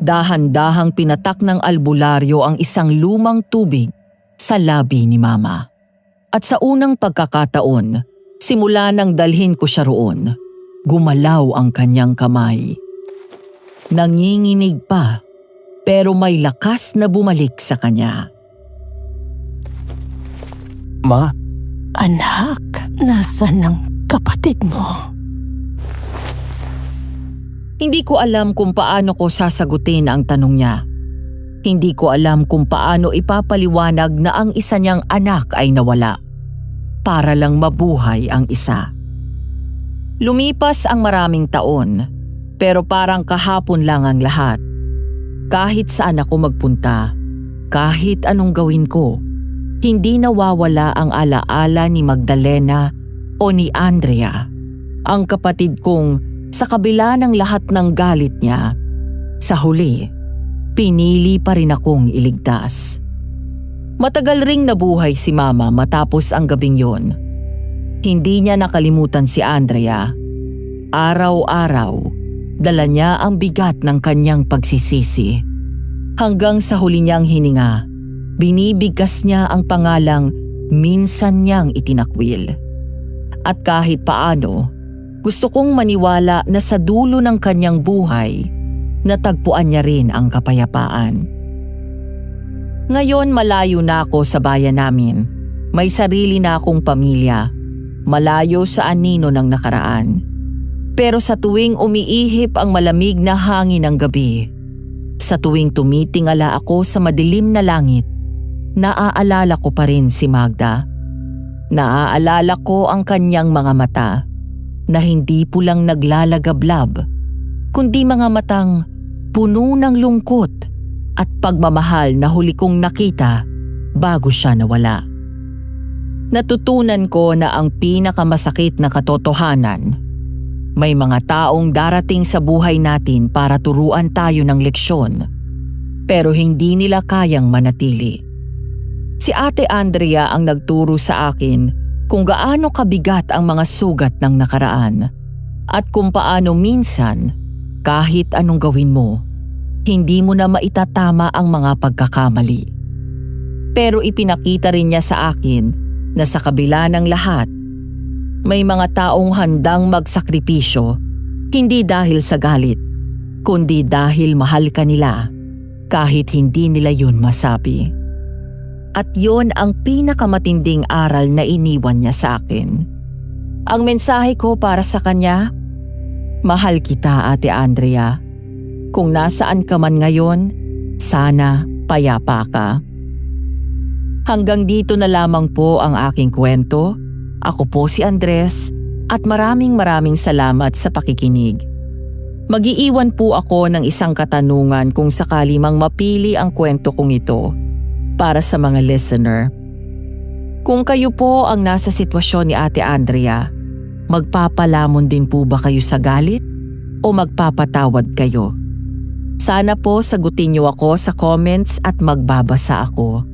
Dahan-dahang pinatak ng albularyo ang isang lumang tubig sa labi ni Mama. At sa unang pagkakataon, simula nang dalhin ko siya roon, gumalaw ang kanyang kamay. Nanginginig pa, pero may lakas na bumalik sa kanya. Ma, Anak, nasaan ang kapatid mo? Hindi ko alam kung paano ko sasagutin ang tanong niya. Hindi ko alam kung paano ipapaliwanag na ang isa niyang anak ay nawala. Para lang mabuhay ang isa. Lumipas ang maraming taon, pero parang kahapon lang ang lahat. Kahit saan ako magpunta, kahit anong gawin ko, hindi nawawala ang alaala ni Magdalena o ni Andrea, ang kapatid kong sa kabila ng lahat ng galit niya, sa huli, pinili pa rin akong iligtas. Matagal ring nabuhay si Mama matapos ang gabing yon. Hindi niya nakalimutan si Andrea. Araw-araw, dala niya ang bigat ng kanyang pagsisisi. Hanggang sa huli niyang hininga, binibigkas niya ang pangalang minsan niyang itinakwil. At kahit paano, gusto kong maniwala na sa dulo ng kanyang buhay, natagpuan niya rin ang kapayapaan. Ngayon malayo na ako sa bayan namin. May sarili na akong pamilya. Malayo sa anino ng nakaraan. Pero sa tuwing umiihip ang malamig na hangin ng gabi, sa tuwing tumitingala ako sa madilim na langit, naaalala ko pa rin si Magda. Naaalala ko ang kanyang mga mata na hindi pulang naglalagablab, kundi mga matang puno ng lungkot at pagmamahal na huli kong nakita bago siya nawala. Natutunan ko na ang pinakamasakit na katotohanan, may mga taong darating sa buhay natin para turuan tayo ng leksyon, pero hindi nila kayang manatili. Si Ate Andrea ang nagturo sa akin kung gaano kabigat ang mga sugat ng nakaraan at kung paano minsan, kahit anong gawin mo, hindi mo na maitatama ang mga pagkakamali. Pero ipinakita rin niya sa akin na sa kabila ng lahat, may mga taong handang magsakripisyo, hindi dahil sa galit, kundi dahil mahal ka nila, kahit hindi nila yun masabi. At yon ang pinakamatinding aral na iniwan niya sa akin. Ang mensahe ko para sa kanya, mahal kita, Ate Andrea. Kung nasaan ka man ngayon, sana payapa ka. Hanggang dito na lamang po ang aking kwento. Ako po si Andres at maraming salamat sa pakikinig. Mag-iiwan po ako ng isang katanungan kung sakali mang mapili ang kwento kong ito para sa mga listener. Kung kayo po ang nasa sitwasyon ni Ate Andrea, magpapalamon din po ba kayo sa galit o magpapatawad kayo? Sana po sagutin niyo ako sa comments at magbabasa ako.